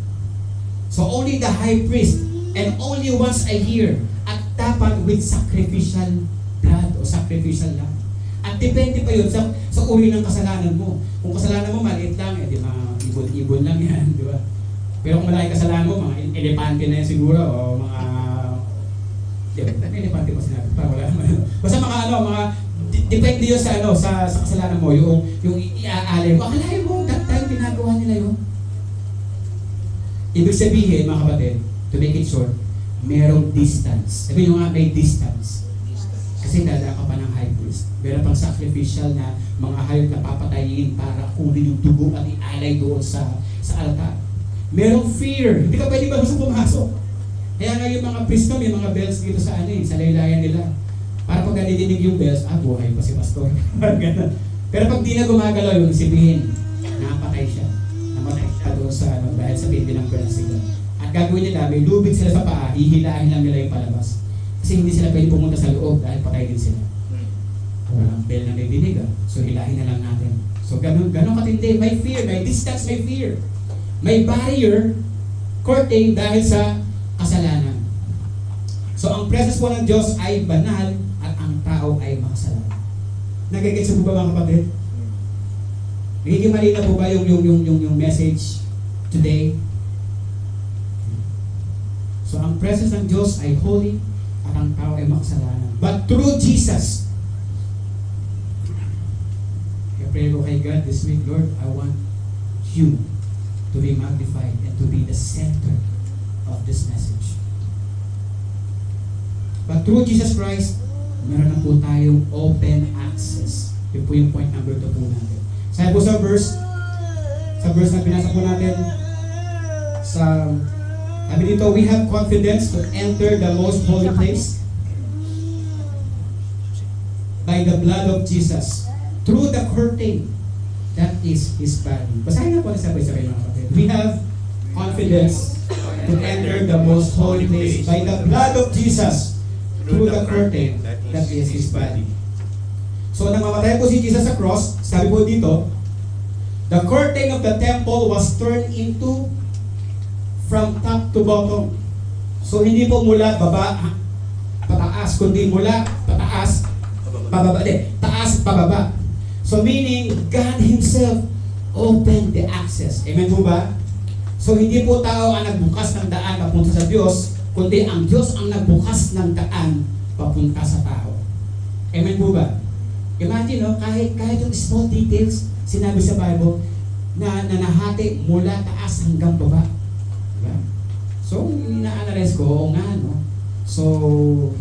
So only the high priest and only once a year at dapat with sacrificial blood o sacrificial lamb. At depende pa yun sa uri ng kasalanan mo. Kung kasalanan mo maliit lang, di ba, ibon lang yan, di ba? Pero kung malaki kasalanan mo, mga elepante na yan siguro, o mga May elepante pa sinabi. Parang wala naman. Basta depende yun sa kasalanan mo, yung iaalay mo. Akalain mo, that time ginagawa nila yun. Ibig sabihin, mga kapatid, to make it short, merong distance. Sabi nyo nga, may distance. Kasi dada ka pa ng high priest. Meron pang sacrificial na mga hayop na papatayin para kunin yung dugo at ialay doon sa altar. Merong fear. Hindi ka pwede ba gusto pumasok? Kaya nga yung mga priest may mga bells dito sa sa laylayan nila. Para pag nadidinig yung bells, buhay pa si pastor. Pero pag di na gumagalaw yung sabihin, napatay siya. Namatay pa doon sa dahil sa pinibinangker ng sigla. At gagawin nila, may lubid sila sa paa, hihilahin lang nila yung palabas. Kasi hindi sila pwede pumunta sa loob dahil patay din sila. Walang bell na nadidinig So hilahin na lang natin. So ganun katindi. May fear, may distance, may fear. May barrier, curtain dahil sa kasalanan. So ang presence po ng Diyos ay banal at ang tao ay makasalanan. Nagigits po ba mga kapatid? Nagiging malinaw po ba yung message today? So ang presence ng Diyos ay holy at ang tao ay makasalanan. But through Jesus, I pray ko kay God this week, Lord, I want you to be magnified and to be the center of this message. But through Jesus Christ, meron na po tayong open access. Yun po yung point number 2 po natin. Sabi po sa verse na binasa po natin, sabi dito, we have confidence to enter the most holy place by the blood of Jesus through the curtain that is His body. Basahin na po na sabay-sabay mga kapatid. We have confidence to enter the most holy place by the blood of Jesus through the curtain that is His body. So nang mamatay po si Jesus sa cross, sabi po dito, the curtain of the temple was turned into from top to bottom. So hindi po mula baba pataas, kundi mula pataas pababa. Taas pababa. So meaning God Himself opened the access. Amen po ba? So hindi po tao ang nagbukas ng daan papunta sa Diyos, kundi ang Diyos ang nagbukas ng daan papunta sa tao. Amen po ba? Imagine, kahit yung small details, sinabi sa Bible, na nahati mula taas hanggang baba. Diba? So, ina-analyze ko, oo nga, no? So,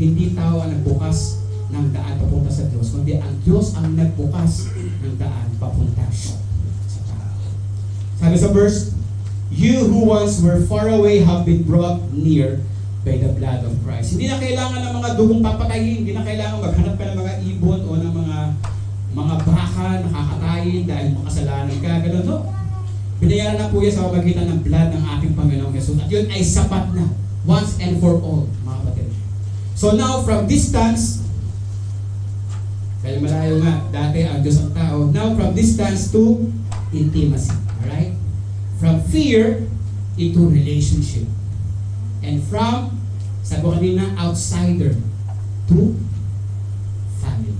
hindi tao ang nagbukas ng daan papunta sa Diyos, kundi ang Diyos ang nagbukas ng daan papunta sa tao. Sabi sa verse, you who once were far away have been brought near by the blood of Christ. Hindi na kailangan ng mga dugong papatayin, hindi na kailangan maghanap ka ng mga ibon o ng mga baka na kakatayin dahil makasalanan ka, gano'n, no? Binayaran na po yan sa pamagitan ng blood ng ating Panginoong Jesus. At yun ay sapat na, once and for all, mga kapatid. So now, from distance, dahil malayo nga, dati ang Diyos ang tao, now from distance to intimacy. Alright? From fear into relationship. And from, sabi ko kanina, outsider to family.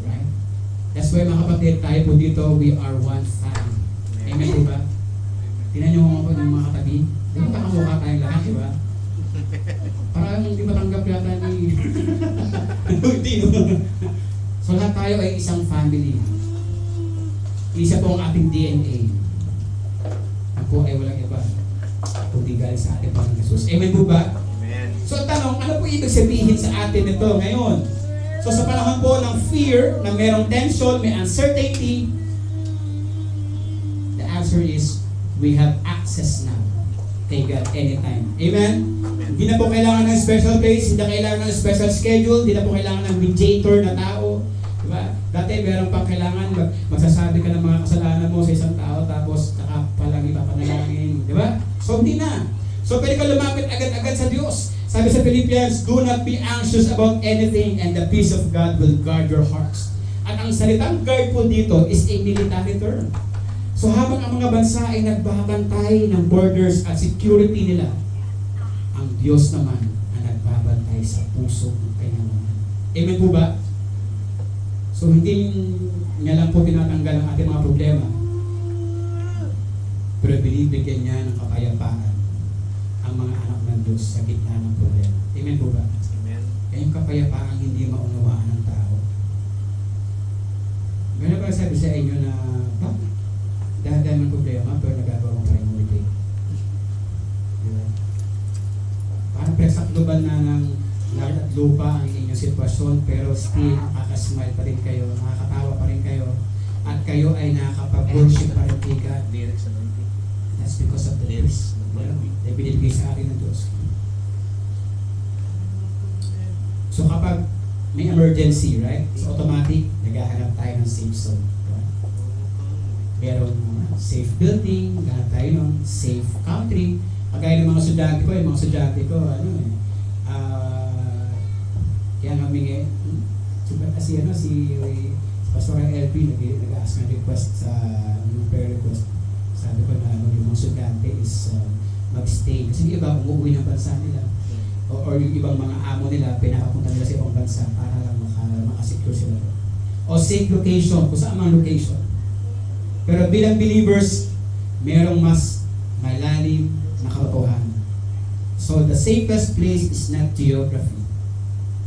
Right? That's why mga kapatid, tayo po dito, we are one family. Amen po ba? Tingnan niyo ako ng mga katabi. Di ba kakamukha tayong lahat, di ba? Parang hindi matanggap yata ni... Hindi, no? So lahat tayo ay isang family. Isa po ang ating DNA. Ako ay walang iba. Kundi galing sa ating Panginoon Jesus. Amen po ba? Amen. So tanong, ano po ibig sabihin sa atin ito ngayon? So sa panahon po ng fear, na merong tension, may uncertainty, the answer is, we have access now kay God anytime. Amen? Hindi na po kailangan ng special place, hindi na kailangan ng special schedule, hindi na po kailangan ng mediator na tao. Diba? Dati meron pang kailangan, magsasabi ka ng mga kasalanan mo sa isang tao, tapos saka palang ipapanalangin. Diba? So hindi na. So pwede ka lumapit agad-agad sa Diyos. Sabi sa Philippians, do not be anxious about anything and the peace of God will guard your hearts. At ang salitang guard po dito is a military term. So habang ang mga bansa ay nagbabantay ng borders at security nila, ang Diyos naman ang nagbabantay sa puso ng kanyang mga. Amen po ba? So hindi niya lang po tinatanggal ang ating mga problema, pero binibigyan niya ng kapayapaan ang mga anak ng Diyos sa gitna ng problema. Amen po ba? Amen. Yan yung kapayapaan hindi maunawaan ng tao. Meron ba sabi sa inyo na, bakit? Dahil ng problema, pero nagagawa mo pa rin umiti. Diba? Parang presakluban na ng langit at lupa ang inyong sitwasyon, pero still nakakasmile pa rin kayo, nakakatawa pa rin kayo, at kayo ay nakakapag-worship pa rin kay God. Lyrics na lang. That's because of the lyrics na binibigay sa akin ng Diyos. So kapag may emergency, right? So automatic, naghahanap tayo ng safe zone. Diba? Merong safe building, naghahanap tayo ng safe country. Kagaya ng mga estudyante ko, kaya humingi, si Pastor LP nag-ask ng request sa prayer request. Sabi ko na yung mga estudyante is mag-stay. Kasi yung iba umuwi ng bansa nila. Or yung ibang mga amo nila, pinapapunta nila sa ibang bansa para lang makasecure sila. O safe location, kung saan mga location. Pero bilang believers, merong mas malalim na katotohanan. So the safest place is not geography.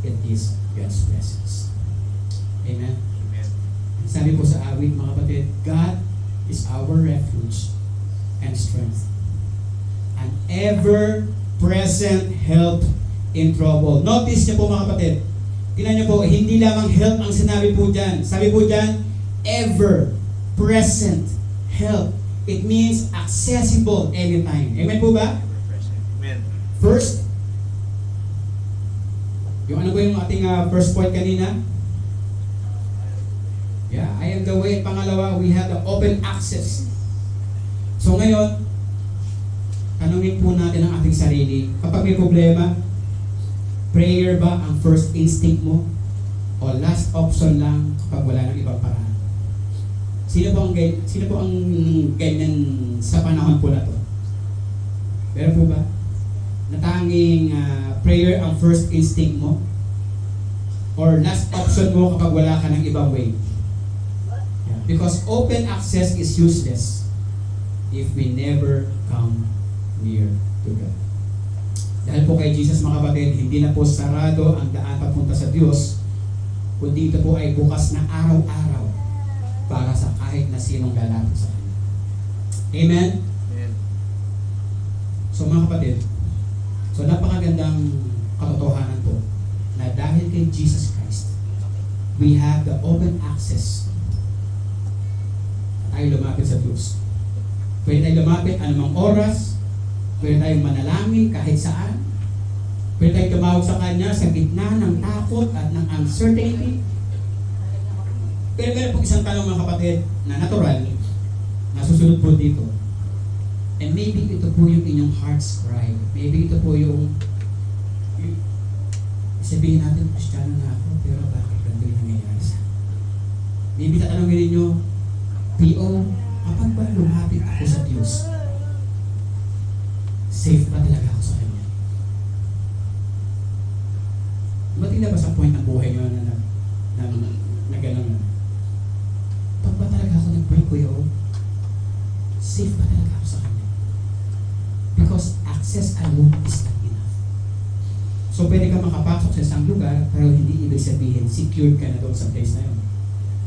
It is God's presence. Amen? Amen. Sabi po sa awit, mga kapatid, God is our refuge and strength. An ever-present help in trouble. Notice niyo po mga kapatid, tingnan niyo po, hindi lamang help ang sinabi po dyan. Sabi po dyan, ever-present help. It means accessible anytime. Amen po ba? Amen. First, yung ano ba yung ating first point kanina? Yeah, I am the way. Pangalawa, we have the open access. So ngayon, tanungin po natin ang ating sarili. Kapag may problema, prayer ba ang first instinct mo? O last option lang kapag wala ng ibang paraan? Sino po ang ganyan sa panahon po na to? Meron po ba? Natanging prayer ang first instinct mo? Or last option mo kapag wala ka ng ibang way? Yeah. Because open access is useless if we never come near to God. Dahil po kay Jesus mga kapatid, hindi na po sarado ang daan papunta sa Diyos, kundi ito po ay bukas na araw-araw para sa kahit na sinong lalapit sa Kanya. Amen? Amen. So mga kapatid, so napakagandang katotohanan po na dahil kay Jesus Christ, we have the open access na tayo lumapit sa Diyos. Pwede tayo lumapit anumang oras, pwede tayong manalangin kahit saan, pwede tayong tumawag sa Kanya sa gitna ng takot at ng uncertainty. Pero meron po isang tanong mga kapatid na natural, na susunod po dito. And maybe ito po yung inyong heart's cry. Maybe ito po yung sabihin natin, Kristiyano na ako, pero bakit ganito yung nangyayari sa akin? Maybe tatanungin ninyo, P.O., kapag ba lumapit ako sa Diyos, safe ba talaga ako sa Kanya? Dumating na ba sa point ng buhay nyo na gano'n? Pag ba talaga ako nag-pray, Kuya O, safe ba talaga ako sa Kanya? Because access alone is not enough. So pwede ka makapasok sa isang lugar, pero hindi ibig sabihin secured ka na doon sa place na yun.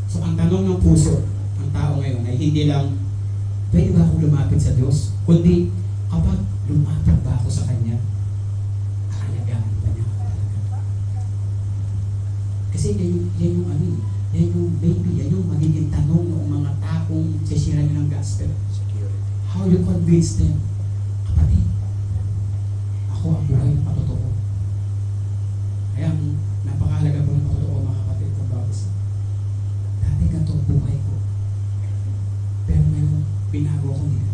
So ang tanong ng puso ng tao ngayon ay hindi lang, pwede ba akong lumapit sa Diyos? Kundi, kapag lumapit ba ako sa Kanya, aalagaan ba niya ako talaga? Kasi yan yung magiging tanong ng mga taong sisira nyo ng gospel. Security. How you convince them? Kapatid, ako ang buhay ng patotoo. Kaya napakahalaga po ng patotoo mga kapatid kung bakit. Dati ganito ang buhay ko. Pero ngayon, binago ko nila.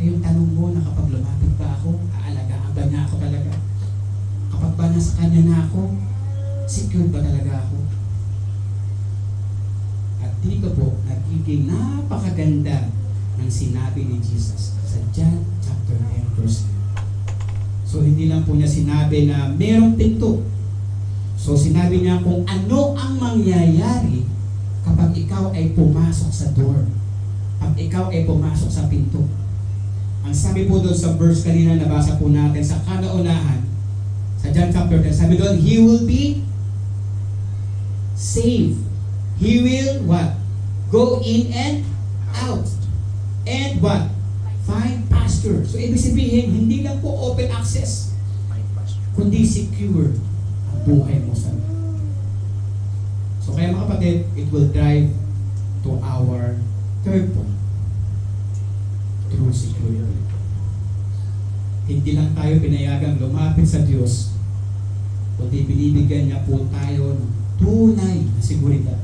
Eh yung tanong mo na kapag lumapit ba ako, aalagaan ba niya ako talaga? Kapag ba nasa Kanya na ako, secure ba talaga ako? At dito po, nagiging napakaganda ng sinabi ni Jesus sa John chapter 10 verse 9. So hindi lang po niya sinabi na merong pinto. So sinabi niya kung ano ang mangyayari kapag ikaw ay pumasok sa door. Pag ikaw ay pumasok sa pinto. Ang sabi po doon sa verse kanina nabasa po natin sa kanaunahan, Sa John chapter 10, sabi doon, he will be saved. He will what? Go in and out. And what? Find pasture. So ibig sabihin, hindi lang po open access, kundi secure ang buhay mo sa Lord. So kaya mga kapatid, it will drive to our third point. True security. Hindi lang tayo pinayagang lumapit sa Diyos, kundi binibigyan niya po tayo ng tunay na seguridad.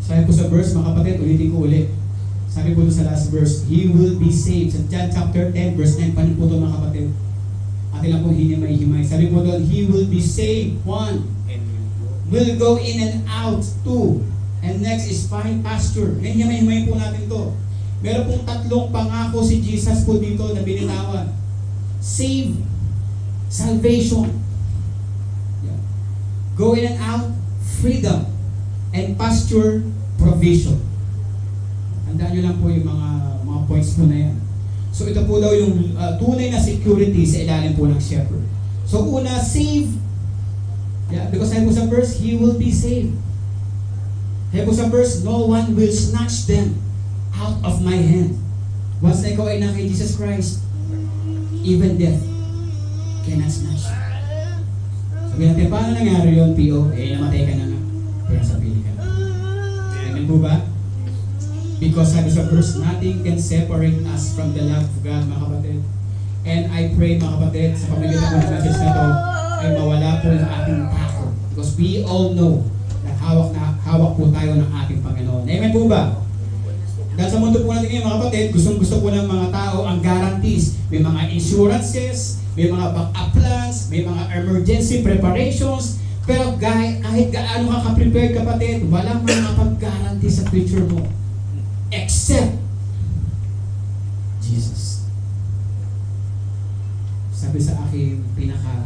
Sabi po sa verse, mga kapatid, ulitin ko ulit. Sabi po sa last verse, he will be saved. Sa John chapter 10, verse 9, panin po ito mga kapatid. Atin lang pong hinimay-himay. Sabi po doon, he will be saved. 1. Will go in and out. 2. And next is find pasture. Ngayon himay-himay po natin to. Meron pong tatlong pangako si Jesus po dito na binitawan. Save. Salvation. Yeah. Go in and out. Freedom. And pasture. Provision. Handaan nyo lang po yung mga points po na yan. So ito po daw yung tunay na security sa ilalim po ng shepherd. So una, save. Yeah, because sabi po sa verse, he will be saved. Sabi po sa verse, no one will snatch them out of my hand. Once na ikaw ay na kay Jesus Christ, even death cannot snatch you. Sabi natin, paano nangyari yun, P.O.? Namatay ka na nga. Pero sa pili ka. Amen po ba? Because sabi sa verse, nothing can separate us from the love of God, mga kapatid. And I pray, mga kapatid, sa pamilitan ko ng message na to, ay mawala po yung ating takot. Because we all know na hawak po tayo ng ating Panginoon. Amen po ba? Dahil sa mundo po natin ngayon, mga kapatid, gustong-gusto po ng mga tao ang guarantees. May mga insurances, may mga backup plans, may mga emergency preparations. Pero kahit gaano ka ka-prepared, kapatid, walang makapag-guarantee sa future mo. Except Jesus. Sabi sa akin, pinaka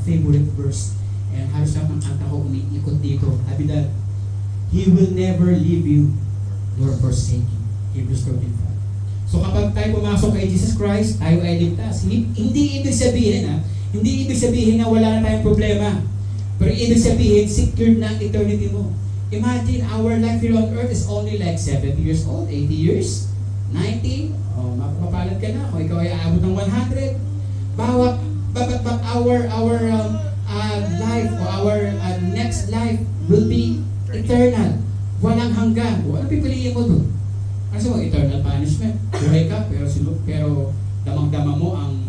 favorite verse, and halos lahat ng kanta ko umiikot dito. Sabi that, He will never leave you nor forsake you. Hebrews 13:5. So kapag tayo pumasok kay Jesus Christ, tayo ay ligtas. Hindi ibig sabihin na wala na tayong problema. Pero ibig sabihin, secured na ang eternity mo. Imagine, our life here on earth is only like 70 years old, 80 years, 90, mapapalad ka na kung ikaw ay aabot ng 100. But our life or our next life will be eternal. Walang hanggan. Ano pipiliin mo doon? Ano eternal punishment? Buhay ka, pero damang-dama mo ang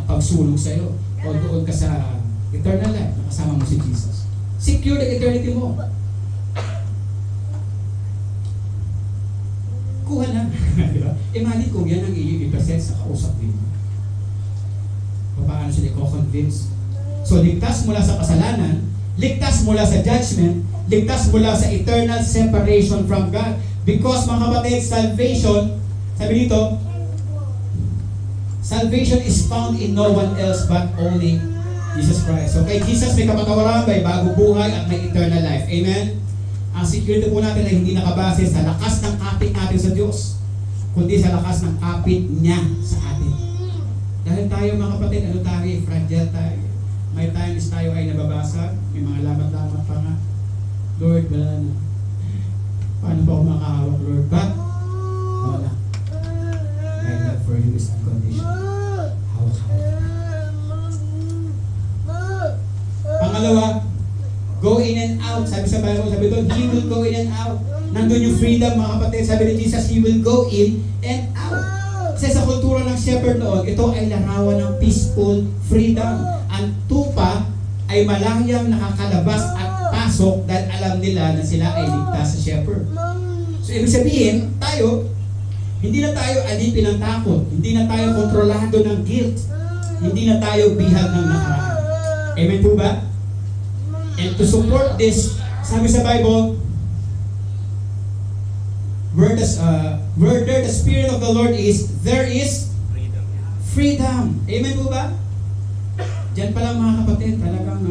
pagsulong sa'yo. O doon ka sa eternal life, nakasama mo si Jesus. Secure the eternity mo. Kuha na. Diba? Imagine kung yan ang i-present sa kausap ninyo. Paano sila i-convince? So, ligtas mula sa kasalanan, ligtas mula sa judgment, ligtas mula sa eternal separation from God. Because, mga kapatid, salvation, sabi dito, salvation is found in no one else but only Jesus Christ. So, kay Jesus may kapatawaran, may bagong buhay, at may eternal life. Amen? Ang security po natin ay hindi nakabase sa lakas ng kapit natin sa Diyos, kundi sa lakas ng kapit niya sa atin. Dahil tayo, mga kapatid, fragile tayo. May times tayo ay nababasag, may mga lamat-lamat pa nga. Lord, wala na. Paano pa ako makahawak, Lord? But, wala. My love for you is unconditional. Hawak-hawak. Pangalawa, go in and out. Sabi sa Bible, sabi doon, He will go in and out. Nandun yung freedom, mga kapatid. Sabi ni Jesus, He will go in and out. Kasi sa kultura ng shepherd noon, ito ay larawan ng peaceful freedom. Ang tupa ay malangyang nakakalabas at pasok dahil alam nila na sila ay ligtas sa shepherd. So, ibig sabihin, hindi na tayo alipin ng takot. Hindi na tayo kontrolado ng guilt. Hindi na tayo bihag ng nakaraan. Amen po ba? And to support this, sabi sa Bible, where the Spirit of the Lord is, there is freedom. Amen po ba? Diyan pa lang, mga kapatid, talagang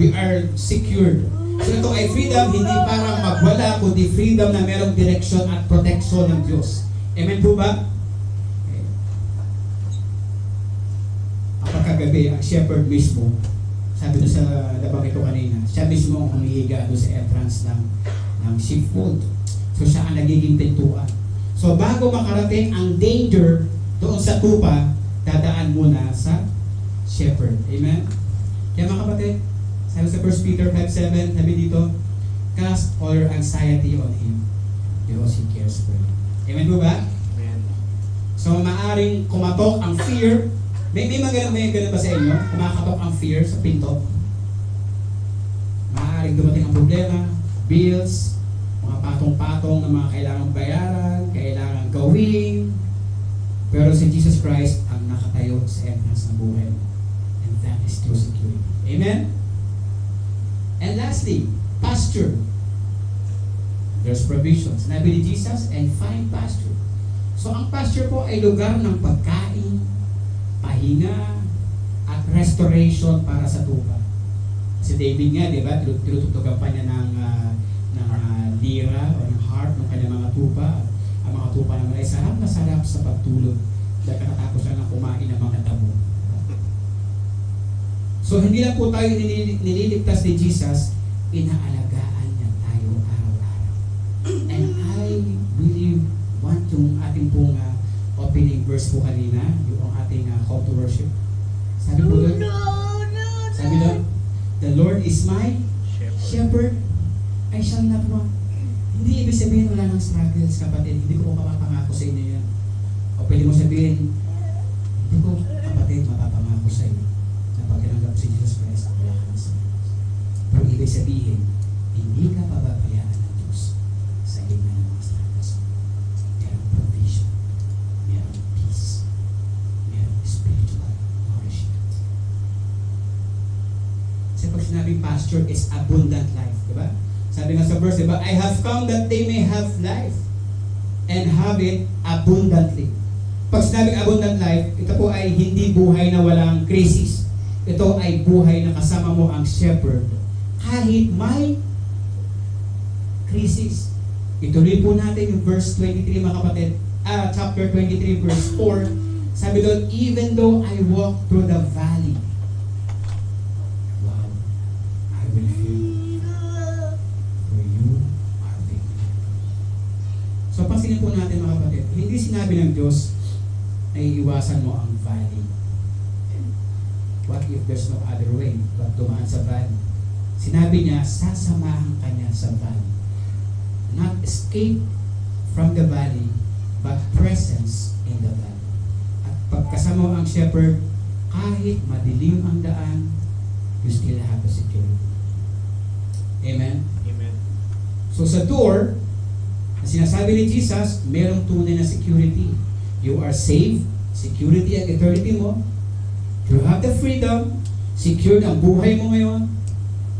we are secured. So ito ay freedom, hindi para magwala, kundi freedom na merong direksyon at protection ng Diyos. Amen po ba? Okay. kagabi, ang shepherd mismo, sabi doon sa nabanggit ko kanina, siya mismo ang humihiga doon sa entrance ng sheepfold. So siya ang nagiging pintuan. So bago makarating ang danger doon sa tupa, dadaan muna sa shepherd. Amen? Kaya mga kapatid, sabi sa 1 Peter 5:7, sabi dito, cast all your anxiety on Him because He cares for you. Amen po ba? Amen. So maaring kumatok ang fear. May ganun ba sa inyo? Kumakatok ang fear sa pinto. Maaring dumating ang problema, bills, mga patong-patong na mga kailangan bayaran, kailangan gawin. Pero si Jesus Christ ang nakatayo sa entrance ng buhay. And that is true security. Amen? And lastly, pasture. There's provision. Sinabi ni Jesus, and find pasture. So ang pasture po ay lugar ng pagkain, pahinga, at restoration para sa tupa. Si David nga, di ba, tinututugan pa niya ng lira o ng harp ng kanyang mga tupa. Ang mga tupa naman ay sarap na sarap sa pagtulog dahil kakatapos lang na kumain ng mga tabo. So hindi lang po tayo nililigtas ni Jesus, inaalagaan niya tayo araw-araw. And I really want yung ating pong opening verse po kanina, yung ating call to worship. Sabi po doon, sabi doon, the Lord is my shepherd, I shall not want. Hindi ibig sabihin wala ng struggles, kapatid. Hindi ko mapapangako sa inyo yan. O pwede mo sabihin, hindi ko, kapatid, mapapangako sa inyo na pag tinanggap si Jesus Christ, wala ka ng struggles. Pero ibig sabihin, hindi ka pababayaan ng Diyos sa gitna ng mga struggles. Merong provision, merong peace, merong spiritual nourishment. Kasi pag sinabing pasture is abundant life, di ba? Sabi nga sa verse, diba? I have come that they may have life and have it abundantly. Pag sinabing abundant life, ito po ay hindi buhay na walang krisis. Ito ay buhay na kasama mo ang shepherd. Kahit may krisis. Ituloy po natin yung verse 23, mga kapatid. Chapter 23, verse 4. Sabi doon, even though I walk through the valley, wow, I will fear. So pansinin po natin, mga kapatid, hindi sinabi ng Diyos na iiwasan mo ang valley. What if there's no other way but dumaan sa valley? Sinabi niya, sasamahan ka niya sa valley. Not escape from the valley, but presence in the valley. At pagkasama mo ang shepherd, kahit madilim ang daan, you still have the security. Amen? Amen. So sa door, na sinasabi ni Jesus, merong tunay na security. You are saved, security ang eternity mo. You have the freedom, secure ang buhay mo ngayon.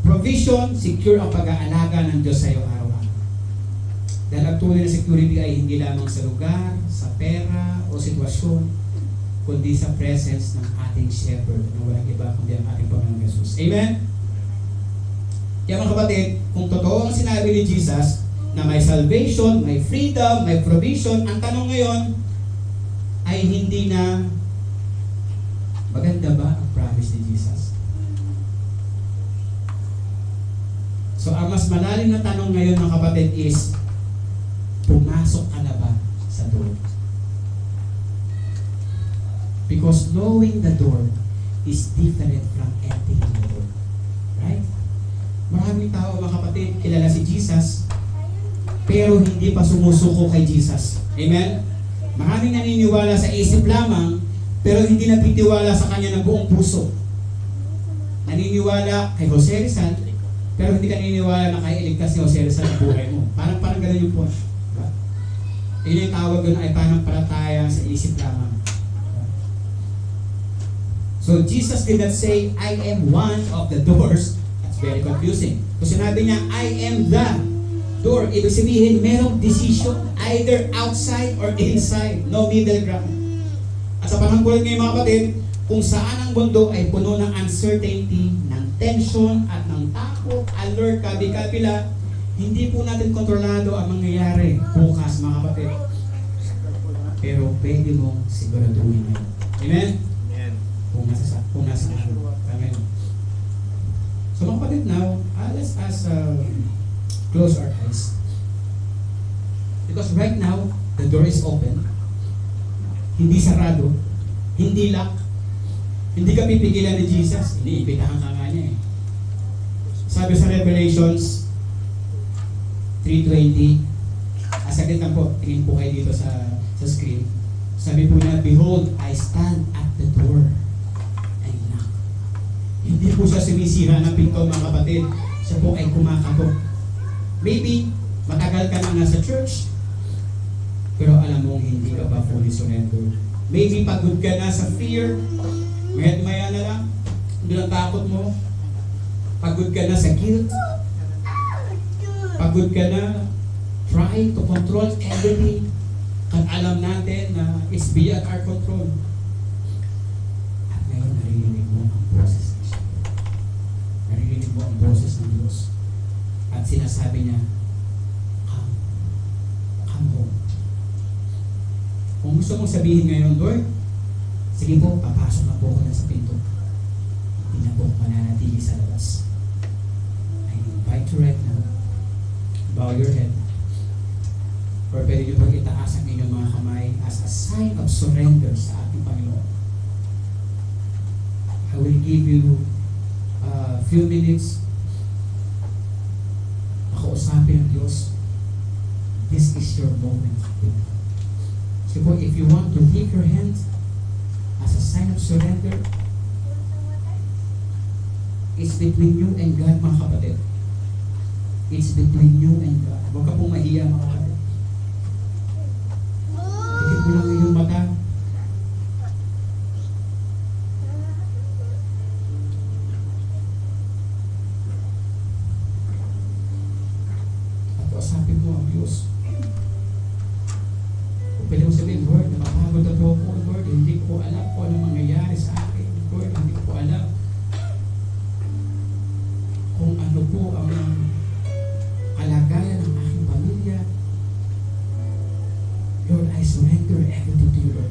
Provision, secure ang pag-aalaga ng Diyos sa iyo araw-araw. Dahil ang tunay na security ay hindi lamang sa lugar, sa pera, o sitwasyon, kundi sa presence ng ating shepherd na walang iba kundi ang ating Panginoong Jesus. Amen? Kaya mga kapatid, kung totoo ang sinabi ni Jesus, na may salvation, may freedom, may provision, ang tanong ngayon ay hindi na maganda ba ang promise ni Jesus? So ang mas malalim na tanong ngayon, mga kapatid, is pumasok ka na ba sa door? Because knowing the door is different from entering the door. Right? Maraming tao, mga kapatid, kilala si Jesus, pero hindi pa sumusuko kay Jesus. Amen? Maraming naniniwala sa isip lamang, pero hindi nagtitiwala sa Kanya ng buong puso. Naniniwala kay Jose Rizal, pero hindi ka naniniwala na kaya iligtas si Jose Rizal sa buhay mo. Parang ganun yung point. Diba? Yun yung tawag doon ay pananampalataya sa isip lamang. So Jesus did not say, I am one of the doors. That's very confusing. So sinabi niya, I am the door. Ibig sabihin, merong decision, either outside or inside. No middle ground. At sa panahon ko rin ngayon, mga kapatid, kung saan ang mundo ay puno ng uncertainty, ng tension, at ng takot, alert, kabi-kabila, hindi po natin kontrolado ang mangyayari bukas, mga kapatid. Pero pwede mong siguraduhin yun. Amen? Amen. kung nasa amen. So mga kapatid, now, let's close our eyes. Because right now, the door is open. Hindi sarado. Hindi lock. Hindi ka pipigilan ni Jesus. Iniipitahan ka nga niya eh. Sabi sa Revelations 3:20, saglit lang po, tingin po kayo dito sa screen. Sabi po niya, "Behold, I stand at the door and knock." Hindi po siya sumisira ng pinto, mga kapatid. Siya po ay kumakatok. Maybe, matagal ka na nasa church, pero alam mong hindi ka pa fully surrendered. Maybe pagod ka na sa fear, maya na lang, hindi lang takot mo. Pagod ka na sa guilt. Pagod ka na trying to control everything. At alam natin na it's beyond our control. At ngayon naririnig mo ang boses ng Siya. Naririnig mo ang boses ng Diyos. At sinasabi niya, come home. Kung gusto mong sabihin ngayon, Lord, sige po, papasok na po ako na sa pinto. Hindi na po mananatili sa labas. I invite you right now, bow your head, or pwede nyo pag itaas ang inyong mga kamay as a sign of surrender sa ating Panginoon. I will give you a few minutes makausapin ang Diyos. This is your moment. So if you want to take your hands as a sign of surrender, it's between you and God, mga kapatid. It's between you and God. Huwag ka pong mahiya, mga kapatid. Tikit mo lang yung mata. At kausapin mo ang Diyos. Kung pwede mo sabihin, Lord, napapagod na po ako, Lord, hindi ko alam kung anong mangyayari sa akin. Lord, hindi ko alam kung ano po ang kalagayan ng aking pamilya. Lord, I surrender everything to you, Lord.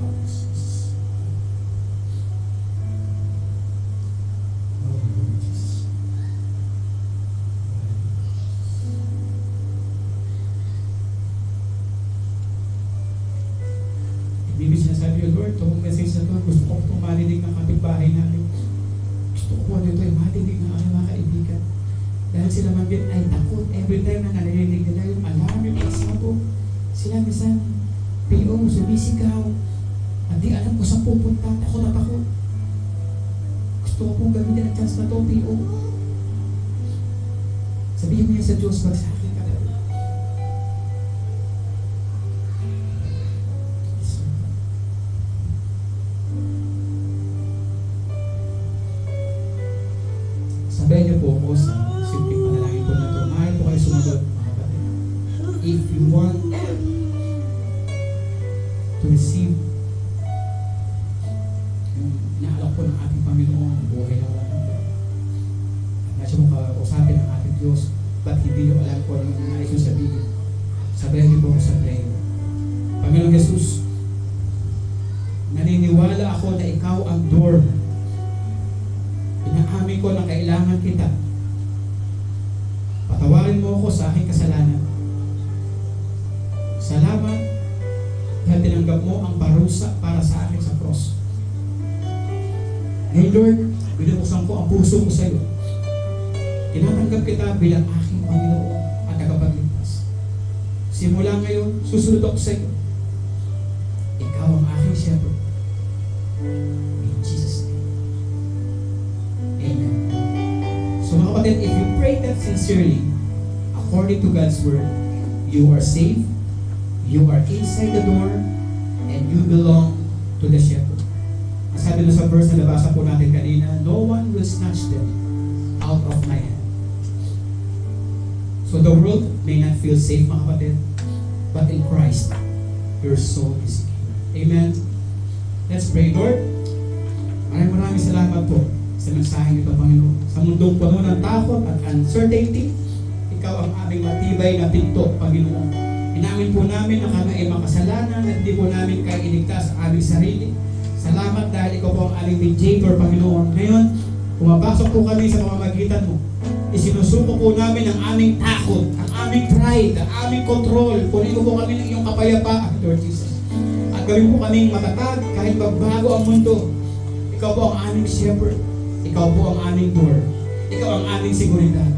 Oh, Jesus. Oh, Lord Jesus. Ibig sinasabi ko, Lord, itong message na ito, gusto ko itong marinig ng kapitbahay namin. Gusto ko ito ay marinig ng aking mga kaibigan. Dahil sila man din ay takot. Every time na narinig nila yung alarm, yung example, sila minsan, PO, sumisigaw. At di alam ko saan pupunta, takot na takot. Gusto ko pong gamitin ang chance na ito, PO. Sabihin mo yan sa Diyos, wag sa akin ka na. Sabihin niyo po ako sa simpleng panalangin po na ito. Mahal po kayo sumunod, mga kapatid. If you want to receive yung inaalok po ng ating Panginoon, ang buhay na wala ng Diyos. At nasa mo kausapin ng ating Diyos, ba't hindi nyo alam po ang nais nyo sabihin? Sabihin niyo po ako sa prayer. Panginoon Jesus, naniniwala ako na ikaw ang door. Inaamin ko na kailangan kita. Patawarin mo ako sa aking kasalanan. Salamat dahil tinanggap mo ang parusa para sa akin sa cross. Hey Lord, binubuksan ko ang puso ko sa iyo. Tinatanggap kita bilang aking Panginoon at tagapagligtas. Simula ngayon, susunod ako sa iyo. Ikaw ang aking shepherd. In Jesus' name. Amen. So mga kapatid, if you pray that sincerely, according to God's word, you are safe, you are inside the door, and you belong to the shepherd. Ang sabi doon sa verse na nabasa po natin kanina, no one will snatch them out of my hand. So the world may not feel safe, mga kapatid, but in Christ, your soul is secure. Amen. Let's pray. Lord, maraming salamat po sa mensahe nito, Panginoon. Sa mundong puno ng takot at uncertainty, ikaw ang aming matibay na pinto, Panginoon. Inamin po namin na kami ay makasalanan at hindi po namin kaya iligtas ang aming sarili. Salamat dahil ikaw po ang aming mediator, Panginoon. Ngayon, pumapasok po kami sa pamamagitan mo. Isinusuko po namin ang aming takot, ang aming pride, ang aming control. Punin mo po kami ng iyong kapayapaan, Lord Jesus. At gawin po kaming matatag kahit magbago ang mundo. Ikaw po ang aming shepherd. Ikaw po ang aming door. Ikaw ang aming seguridad.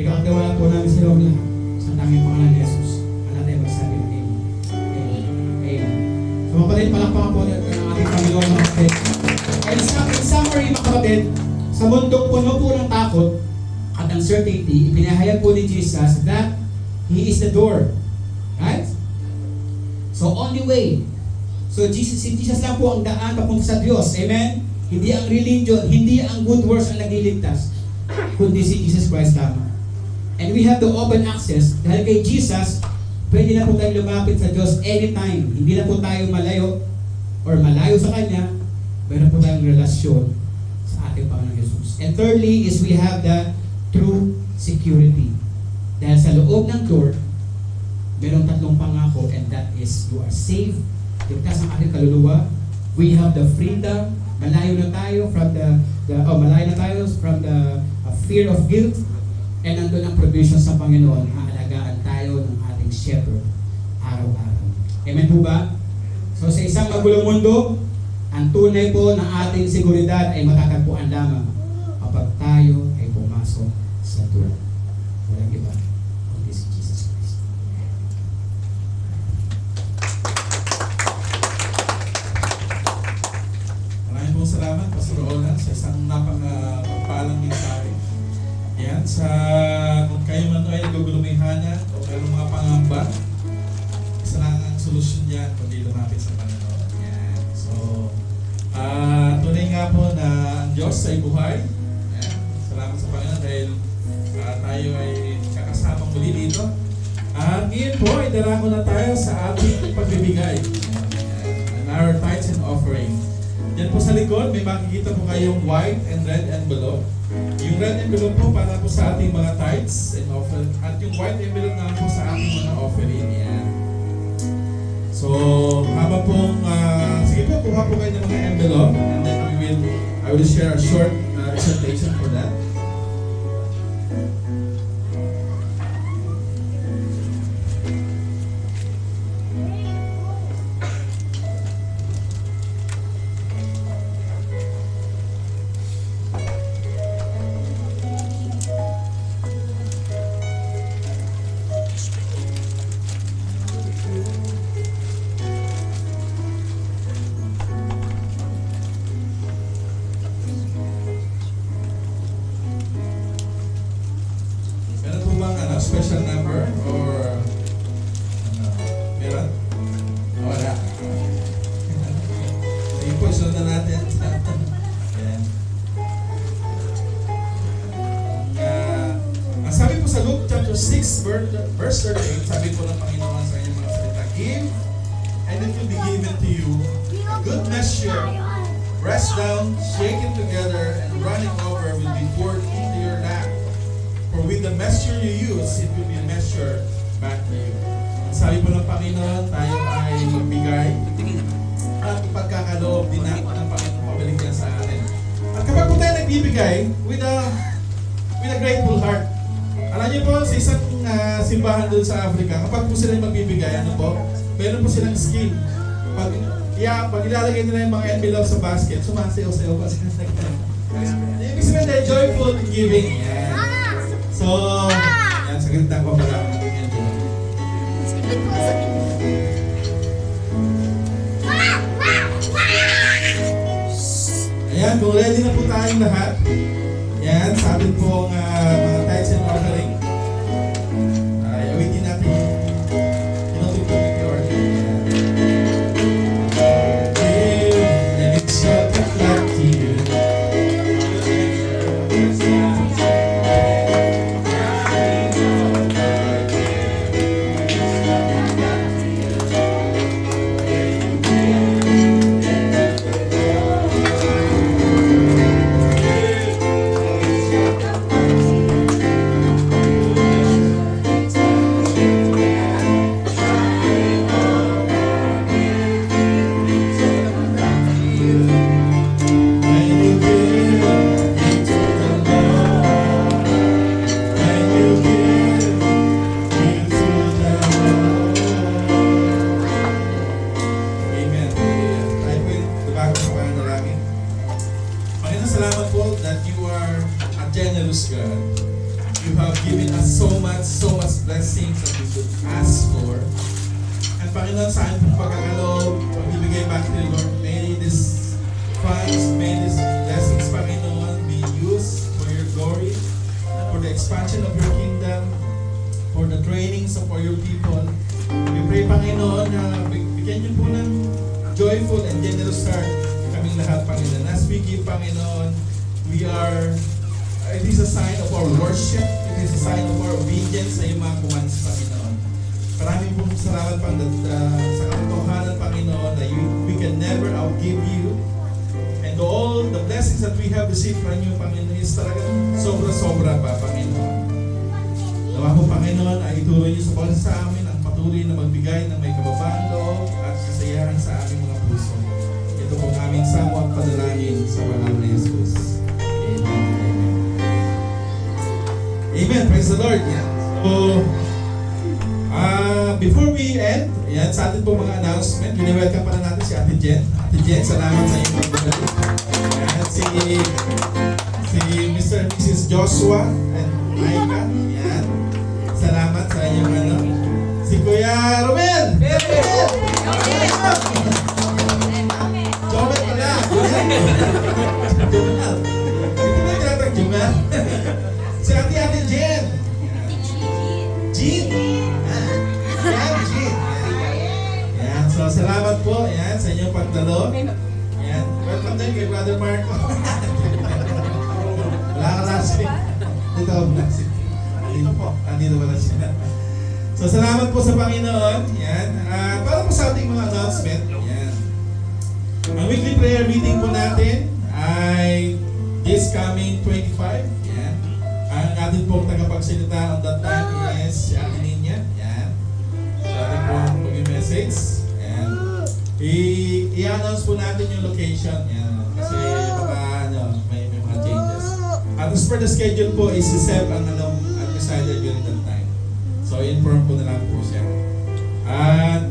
Ikaw ang tiwala po namin sa iyong lahat. Sa tanging pangalan ni Jesus. Ano tayo magsabi ng Amen. Amen. Amen. So mapalit palakpakan po ng ating Panginoon mga kapatid. And in summary mga kapatid, sa mundong puno po ng takot at uncertainty, ipinahayag po ni Jesus that He is the door. Right? So only way. So si Jesus lang po ang daan papunta sa Diyos. Amen? Hindi ang religion, hindi ang good works ang nagliligtas, kundi si Jesus Christ lamang. And we have the open access. Dahil kay Jesus, pwede na po tayo lumapit sa Diyos anytime. Hindi na po tayo malayo or malayo sa Kanya. Meron po tayong relasyon sa ating Panginoon Jesus. And thirdly is we have the true security. Dahil sa loob ng door, merong tatlong pangako, and that is you are safe, ligtas ang ating kaluluwa. We have the freedom. Malayo na tayo from the fear of guilt. And nandun ang provision sa Panginoon, aalagaan tayo ng ating shepherd araw-araw. Amen po ba? So sa isang magulong mundo, ang tunay po ng ating seguridad ay matatagpuan lamang kapag tayo ay pumasok sa door. Walang iba kundi si Jesus Christ. Maraming pong salamat, Pastor Olan, sa isang napangpalang mensahe. Yan, kung kayo man ay nagugulumihanan o mayroong mga pangamba, isa lang ang solusyon dyan kundi lumapit sa Panginoon. Yan. So, tunay nga po na ang Diyos ay buhay. Yan. Salamat sa Panginoon dahil tayo ay kakasamang muli dito. At ngayon po, ay darako na tayo sa ating pagbibigay. Yan. And our tithes and offering. Yan po sa likod, may makikita po kayong white and red envelope. Yung red envelope po para po sa ating mga tithes and offering. At yung white envelope naman po sa ating mga offering. Yan. So, habang pong, sige po, kuha po kayo ng mga envelope. And then I will share a short presentation for that. Special number or meron? Wala. Sige po, isunod na natin. Ayan. Ang sabi po sa Luke chapter 6 verse 38, sabi po ng Panginoon sa kanyang mga salita, give and it will be given to you, a good measure, pressed down, shaken together, and running over will be poured into your lap. For with the measure you use, it will be measured back to you. Sabi po ng Panginoon, tayo ay magbigay at ipagkakaloob din natin ng Panginoon pabalik yan sa atin. At kapag po tayo nagbibigay with a grateful heart, alam niyo po, sa isang simbahan doon sa Africa, kapag po sila magbibigay, ano po, meron po silang skill. Pag ilalagay nila yung mga envelope sa basket, sumasayaw-sayaw pa sila. Ibig sabihin tayo, joyful giving. Yan. So, yan, saglit na ko pala ang ating envelope. Ayan, kung ready na po tayong lahat, yan, sa ating pong mga tithes and offering, ay awitin natin yung community organ. Give, and it shall come back to you. could ask for. And Panginoon, sa aking pagkakaloob, magbibigay back to the Lord. May these funds, may these blessings, Panginoon, be used for your glory, for the expansion of your kingdom, for the trainings of all your people. We pray, Panginoon, na bigyan niyo po ng joyful and generous heart kaming lahat, Panginoon. As we give, Panginoon, it is a sign of our worship, it is a sign of our obedience sa iyong mga commands, Panginoon. Maraming pong salamat, sa katotohanan, Panginoon, na we can never outgive you. And all the blessings that we have received from you, Panginoon, is talagang sobra-sobra pa, Panginoon. Nawa po, Panginoon, ay ituloy niyo sa bawat sa amin ang patuloy na magbigay ng may kababaan loob at kasayahan sa aming mga puso. Ito po ang aming samo at panalangin sa pangalan ni Jesus. Amen. Amen. Praise the Lord. Yan. So, before we end, yan, sa atin po mga announcement, welcome pa na natin si Ate Jen. Ate Jen, salamat sa inyong pagbalik. Yan, si Mr. and Mrs. Joshua and Micah. Yan. Salamat sa inyong si Kuya Romel! Jomel pala! Jomel! Ito na tinatag Jomel? Si Ate Jen! Jean! Yan, Jean! Yan, so salamat po yan, sa inyong pagdalo. Yan, welcome din kay Brother Marco. Wala ka nasi. Dito ako nasi. Dito po. Andito pala siya. So, salamat po sa Panginoon. Yan. Para po sa ating mga announcement. Yan. Ang weekly prayer meeting po natin ay this coming 25. Yan. Ang ating pong tagapagsalita on that time is si Ate Ninya. Yan. So, ating pong mag-message. Yan. I-announce po natin yung location. Yan. Kasi baka may mga changes. At as per the schedule po is si Seb ang decided during that time. So, inform po na lang po siya. At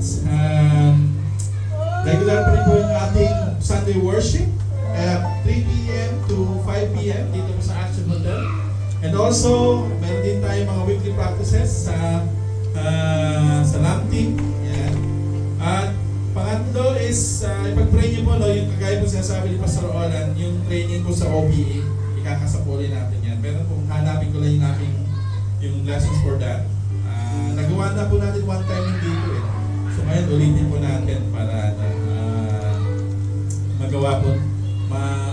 regular pa rin po yung ating Sunday worship at 3 p.m. to 5 p.m. dito po sa Action Hotel. And also, meron din tayo mga weekly practices sa LAM team. Yan. At pangatlo is, ipag-pray niyo po, yung kagaya po sinasabi ni Pastor Olan, yung training po sa OBE, ikakasapuli natin yan. Pero kung hanapin ko lang yung lessons for that, nagawa na po natin one time yung dito eh. So ngayon ulitin po natin para magawa po,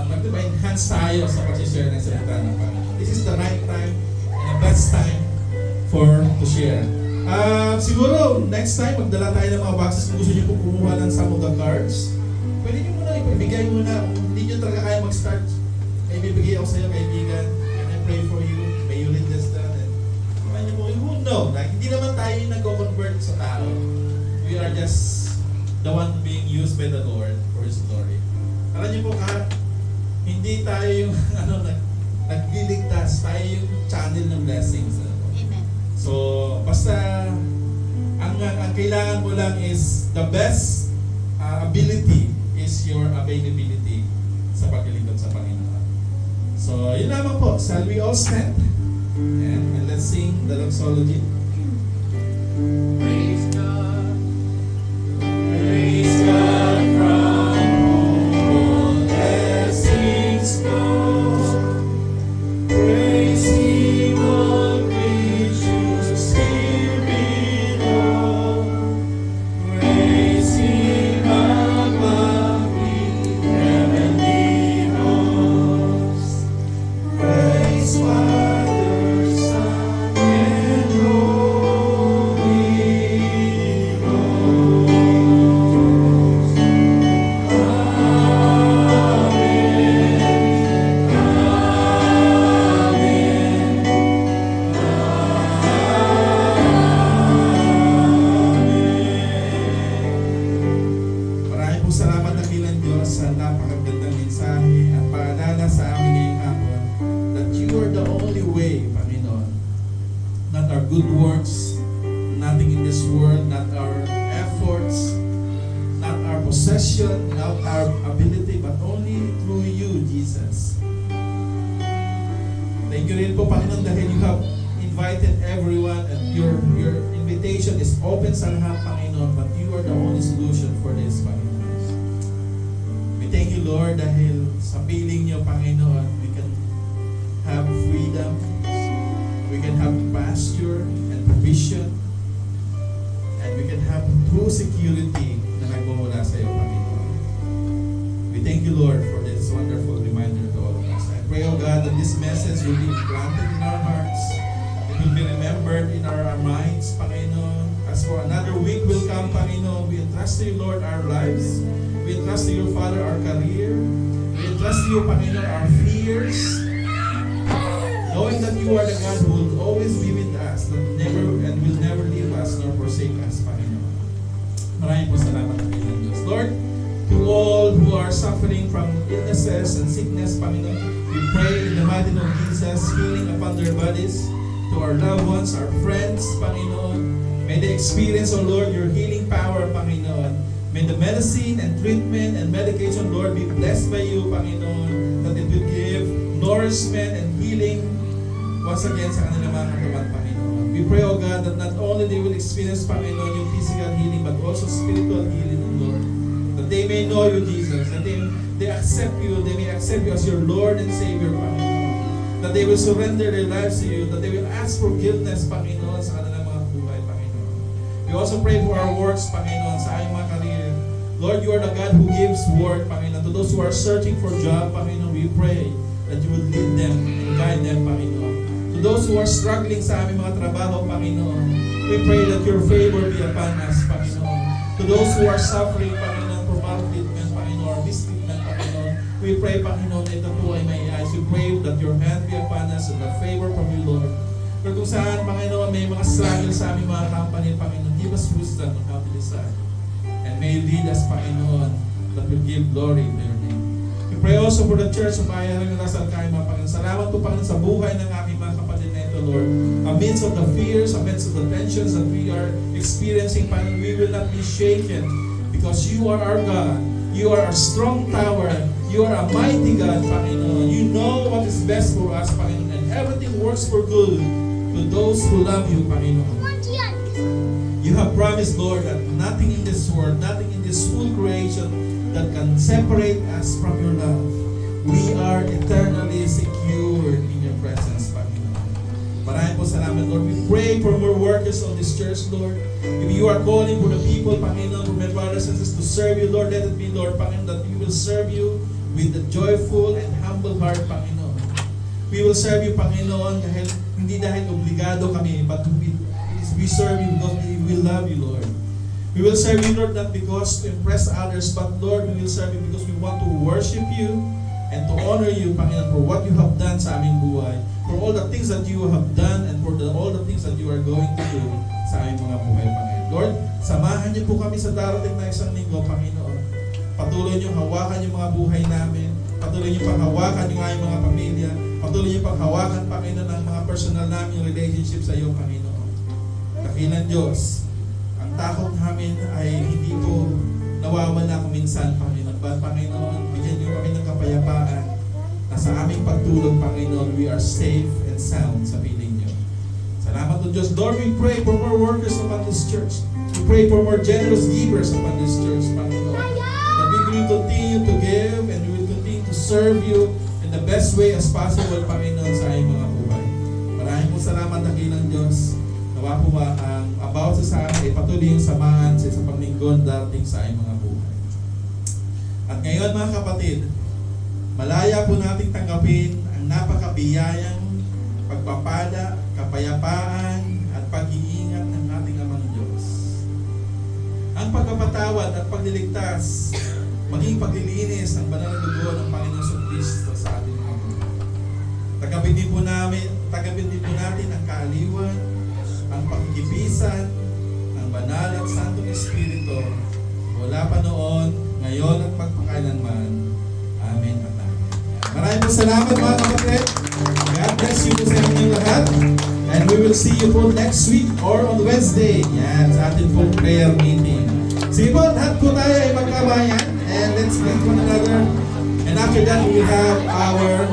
mag-enhance tayo sa pag-share ng salita ng Panginoon. This is the right time and the best time to share. Siguro next time magdala tayo ng mga boxes kung gusto niyo po kumuha ng some of the cards. Pwede niyo muna ipibigay muna. Kung hindi niyo talaga kaya mag-start, may bibigay ako sa iyo, kaibigan, and I pray for you. May you read this down and who know, like, hindi naman tayo yung nag-convert sa tao. We are just the one being used by the Lord for His glory. Alam niyo po hindi tayo yung nagliligtas, tayo yung channel ng blessings. Amen. So, basta ang kailangan mo lang is the best ability is your availability sa paglilingkod sa Panginoon. So, yun lamang po. Shall we all stand? And let's sing the doxology. Praise God. Praise God from whom blessings flow. Praise Him, all creatures here below. Praise Him above the heavenly hosts. Praise Father, Son, and Holy Ghost. Maraming po salamat na bilang Diyos sa napakagandang mensahe at paalala sa amin ngayong hapon that you are the only way, Panginoon. Not our good works, nothing in this world, not our efforts, not our possession, not our ability, but only through you, Jesus. Thank you rin po, Panginoon, dahil you have invited everyone and your invitation invitation is open sa lahat, Panginoon, but you are the only solution for this, Panginoon. We thank you, Lord, dahil sa piling niyo, Panginoon, we can have freedom, we can have pasture and provision, and we can have true security na nagmumula sa iyo, Panginoon. We thank you, Lord, for this wonderful reminder to all of us. I pray, O God, that this message will be planted in our hearts. It will be remembered in our minds, Panginoon. As for another week will come, Panginoon, we entrust to you, Lord, our lives. We entrust to you, Father, our career. We entrust to you, Panginoon, our fears. Knowing that you are the God who will always be with us, that never and will never leave us nor forsake us, Panginoon. Maraming po salamat ang Panginoon Diyos. Lord, to all who are suffering from illnesses and sickness, Panginoon, we pray in the mighty name of Jesus, healing upon their bodies. To our loved ones, our friends, Panginoon, may they experience, O Lord, your healing power, Panginoon. May the medicine and treatment and medication, Lord, be blessed by you, Panginoon, that it will give nourishment and healing once again sa kanilang mga katawan, Panginoon. We pray, O God, that not only they will experience, Panginoon, yung physical healing, but also spiritual healing, O Lord. That they may know you, Jesus, that they accept you, they may accept you as your Lord and Savior, Panginoon. That they will surrender their lives to you, that they will ask forgiveness, Panginoon, sa kanilang mga buhay, Panginoon. We also pray for our works, Panginoon, sa aming mga career. Lord, you are the God who gives work, Panginoon. To those who are searching for job, Panginoon, we pray that you will lead them and guide them, Panginoon. To those who are struggling sa aming mga trabaho, Panginoon, we pray that your favor be upon us, Panginoon. To those who are suffering, Panginoon, for maltreatment, Panginoon, or mistreatment, Panginoon, we pray, Panginoon, ito po ay may eyes. We pray that your hand be upon us and the favor from you, Lord. Pero kung saan, Panginoon, may mga struggle sa aming mga company, Panginoon, give us wisdom on how to decide. And may you lead us, Panginoon, that will give glory to your name. We pray also for the church of Bayan ng Lasal Kaima, Panginoon. Salamat po, Panginoon, sa buhay ng aming mga kapatid na ito, Lord. Amidst of the fears, amidst of the tensions that we are experiencing, Panginoon, we will not be shaken because you are our God. You are a strong tower. You are a mighty God, Panginoon. You know what is best for us, Panginoon. And everything works for good to those who love you, Panginoon. You have promised, Lord, that nothing in this world, nothing in this whole creation that can separate us from your love. We are eternally secured in your presence, Panginoon. Maraming po salamat, Lord. We pray for more workers on this church, Lord. If you are calling for the people, Panginoon, for my brothers and sisters to serve you, Lord, let it be, Lord, Panginoon, that we will serve you with a joyful and humble heart, Panginoon. We will serve you, Panginoon, hindi dahil obligado kami, but we serve you because we love you, Lord. We will serve you, Lord, not because to impress others, but Lord, we will serve you because we want to worship you and to honor you, Panginoon, for what you have done sa aming buhay, for all the things that you have done, and for all the things that you are going to do sa aming mga buhay, Panginoon. Lord, samahan niyo po kami sa darating na isang linggo, Panginoon. Patuloy niyo hawakan yung mga buhay namin. Patuloy niyo panghawakan yung aming mga pamilya. Patuloy niyo panghawakan, Panginoon, ang mga personal namin relationship sa iyo, Panginoon. Dakilang Diyos, ang takot namin ay hindi po nawawala kung minsan, Panginoon. But, Panginoon, bigyan niyo kami ng kapayapaan na sa aming pagtulog, Panginoon, we are safe and sound sa piling niyo. Salamat po, Diyos. Lord, we pray for more workers upon this church. We pray for more generous givers upon this church, Panginoon. That we will continue to give and we will continue to serve you in the best way as possible, Panginoon, sa aming mga buhay. Maraming po salamat, dakilang Diyos. Nawa po ba ang about sa amin ay patuloy yung samahan sa isang panglingkod darating sa aming mga buhay. At ngayon, mga kapatid, malaya po nating tanggapin ang napakabiyayang pagpapala, kapayapaan, at pag-iingat ng ating Amang Diyos. Ang pagpapatawad at pagliligtas, maging paglilinis ng banal na dugo ng Panginoon Kristo sa ating mga buhay. Tagapin din po natin ang kaaliwan, ang pagkikipisan ng banal at santong Espiritu mula pa noon, ngayon at magpakailanman. Amen at amen. Maraming po salamat, mga kapatid. God bless you po sa inyong lahat. And we will see you po next week or on Wednesday. Yan, sa ating pong prayer meeting. Sige po, lahat po tayo ay magkabayan. And let's greet one another. And after that, we will have our